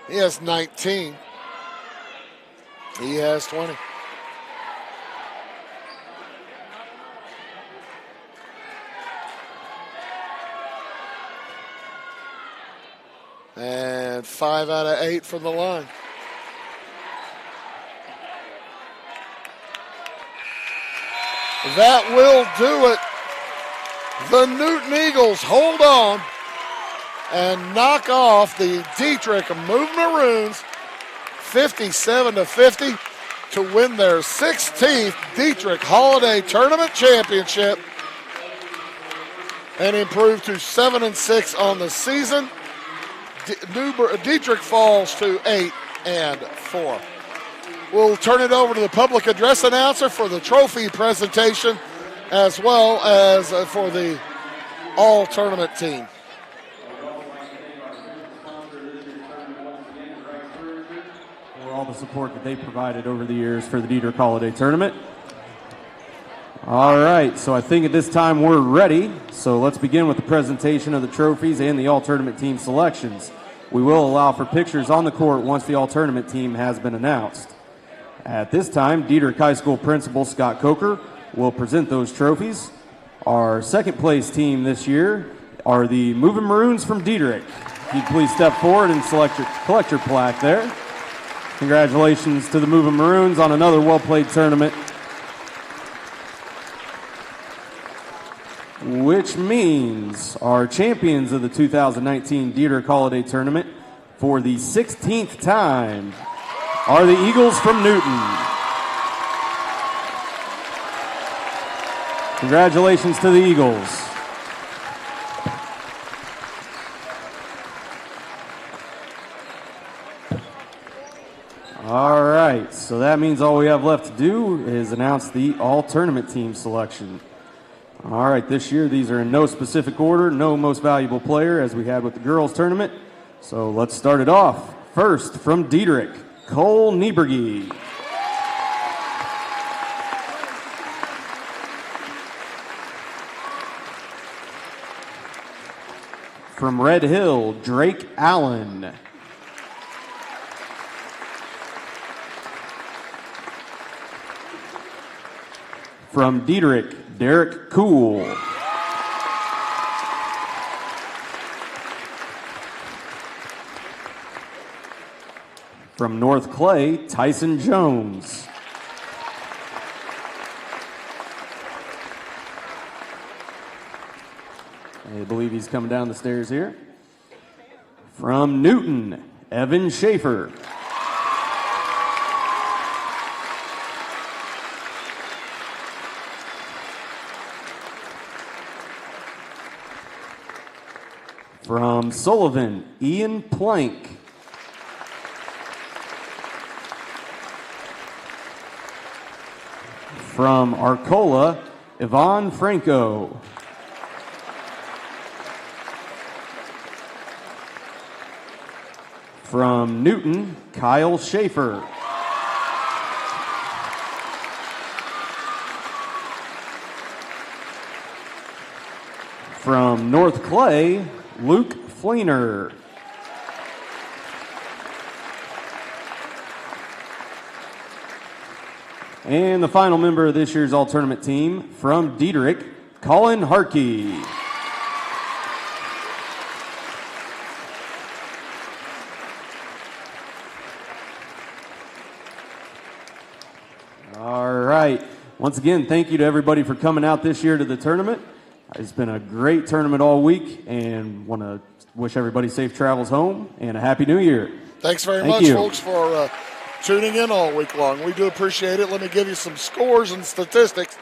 He has 19. He has 20. And 5 out of 8 from the line. That will do it. The Newton Eagles hold on and knock off the Dieterich Moving Maroons 57-50 to win their 16th Dieterich Holiday Tournament Championship and improve to 7-6 on the season. Dieterich falls to 8-4. We'll turn it over to the public address announcer for the trophy presentation as well as for the all-tournament team. For all the support that they provided over the years for the Dieterich Holiday Tournament. All right, so I think at this time we're ready. So let's begin with the presentation of the trophies and the all-tournament team selections. We will allow for pictures on the court once the all-tournament team has been announced. At this time, Dieterich High School Principal Scott Coker will present those trophies. Our second place team this year are the Moving Maroons from Dieterich. If you'd please step forward and collect your plaque there. Congratulations to the Moving Maroons on another well-played tournament. Which means our champions of the 2019 Dieterich Holiday Tournament for the 16th time are the Eagles from Newton. Congratulations to the Eagles. All right, so that means all we have left to do is announce the all-tournament team selection. All right, this year these are in no specific order, no most valuable player as we had with the girls tournament. So let's start it off. First from Dieterich, Cole Nieberge. From Red Hill, Drake Allen. From Dieterich, Derek Cool. From North Clay, Tyson Jones. I believe he's coming down the stairs here. From Newton, Evan Schaefer. From Sullivan, Ian Plank. From Arcola, Yvonne Franco. From Newton, Kyle Schaefer. From North Clay, Luke Fleener. And the final member of this year's all-tournament team, from Dieterich, Colin Hartke. All right. Once again, thank you to everybody for coming out this year to the tournament. It's been a great tournament all week, and want to wish everybody safe travels home and a Happy New Year. Thanks very much, folks, for tuning in all week long. We do appreciate it. Let me give you some scores and statistics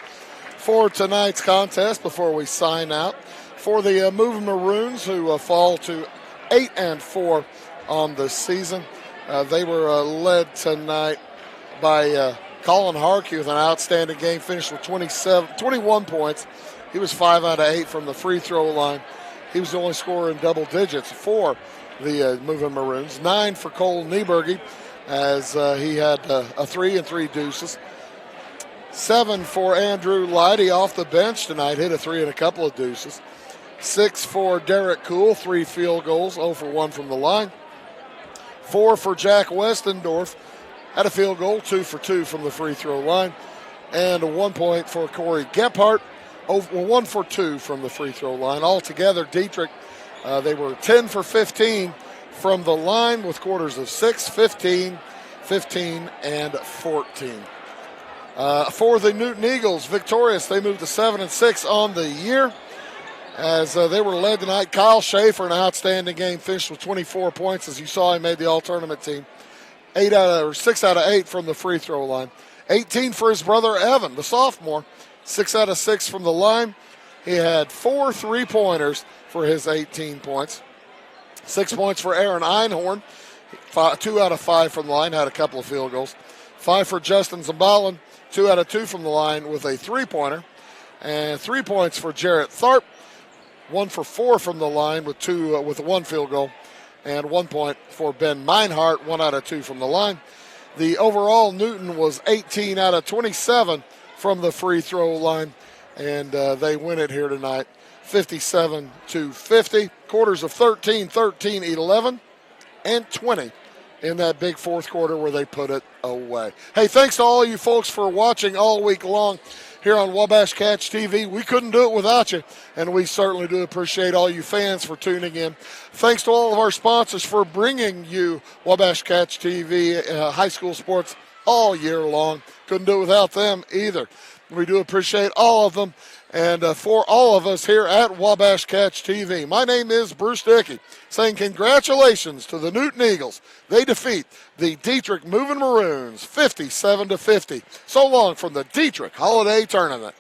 for tonight's contest before we sign out. For the Moving Maroons, who fall to 8-4 on the season, they were led tonight by Colin Hartke with an outstanding game, finished with 21 points. He was 5 out of 8 from the free throw line. He was the only scorer in double digits for the Moving Maroons. 9 for Cole Nieberge. as he had a 3 and 3 deuces. 7 for Andrew Leidy off the bench tonight, hit a 3 and a couple of deuces. 6 for Derek Kuhl, 3 field goals, 0 for 1 from the line. 4 for Jack Westendorf, had a field goal, 2 for 2 from the free throw line. And a 1 point for Corey Gephardt, 1 for 2 from the free throw line. Altogether, Dieterich, they were 10 for 15 from the line with quarters of 6, 15, 15, and 14. For the Newton Eagles, victorious, they moved to 7 and 6 on the year. As they were led tonight, Kyle Schaefer, an outstanding game, finished with 24 points. As you saw, he made the all-tournament team. 6 out of 8 from the free throw line. 18 for his brother Evan, the sophomore. 6 out of 6 from the line. He had 4 3-pointers for his 18 points. 6 points for Aaron Einhorn. 2 out of 5 from the line, had a couple of field goals. 5 for Justin Zambalin. 2 out of 2 from the line with a 3-pointer. And 3 points for Jarrett Tharp. 1 for 4 from the line with 1 field goal. And 1 point for Ben Meinhardt, 1 out of 2 from the line. The overall Newton was 18 out of 27 from the free throw line. And they win it here tonight, 57-50. Quarters of 13, 13, 11, and 20 in that big fourth quarter where they put it away. Hey, thanks to all you folks for watching all week long here on Wabash Catch TV. We couldn't do it without you, and we certainly do appreciate all you fans for tuning in. Thanks to all of our sponsors for bringing you Wabash Catch TV, high school sports all year long. Couldn't do it without them either. We do appreciate all of them. And for all of us here at Wabash Catch TV, my name is Bruce Dickey, saying congratulations to the Newton Eagles. They defeat the Dieterich Moving Maroons 57-50. So long from the Dieterich Holiday Tournament.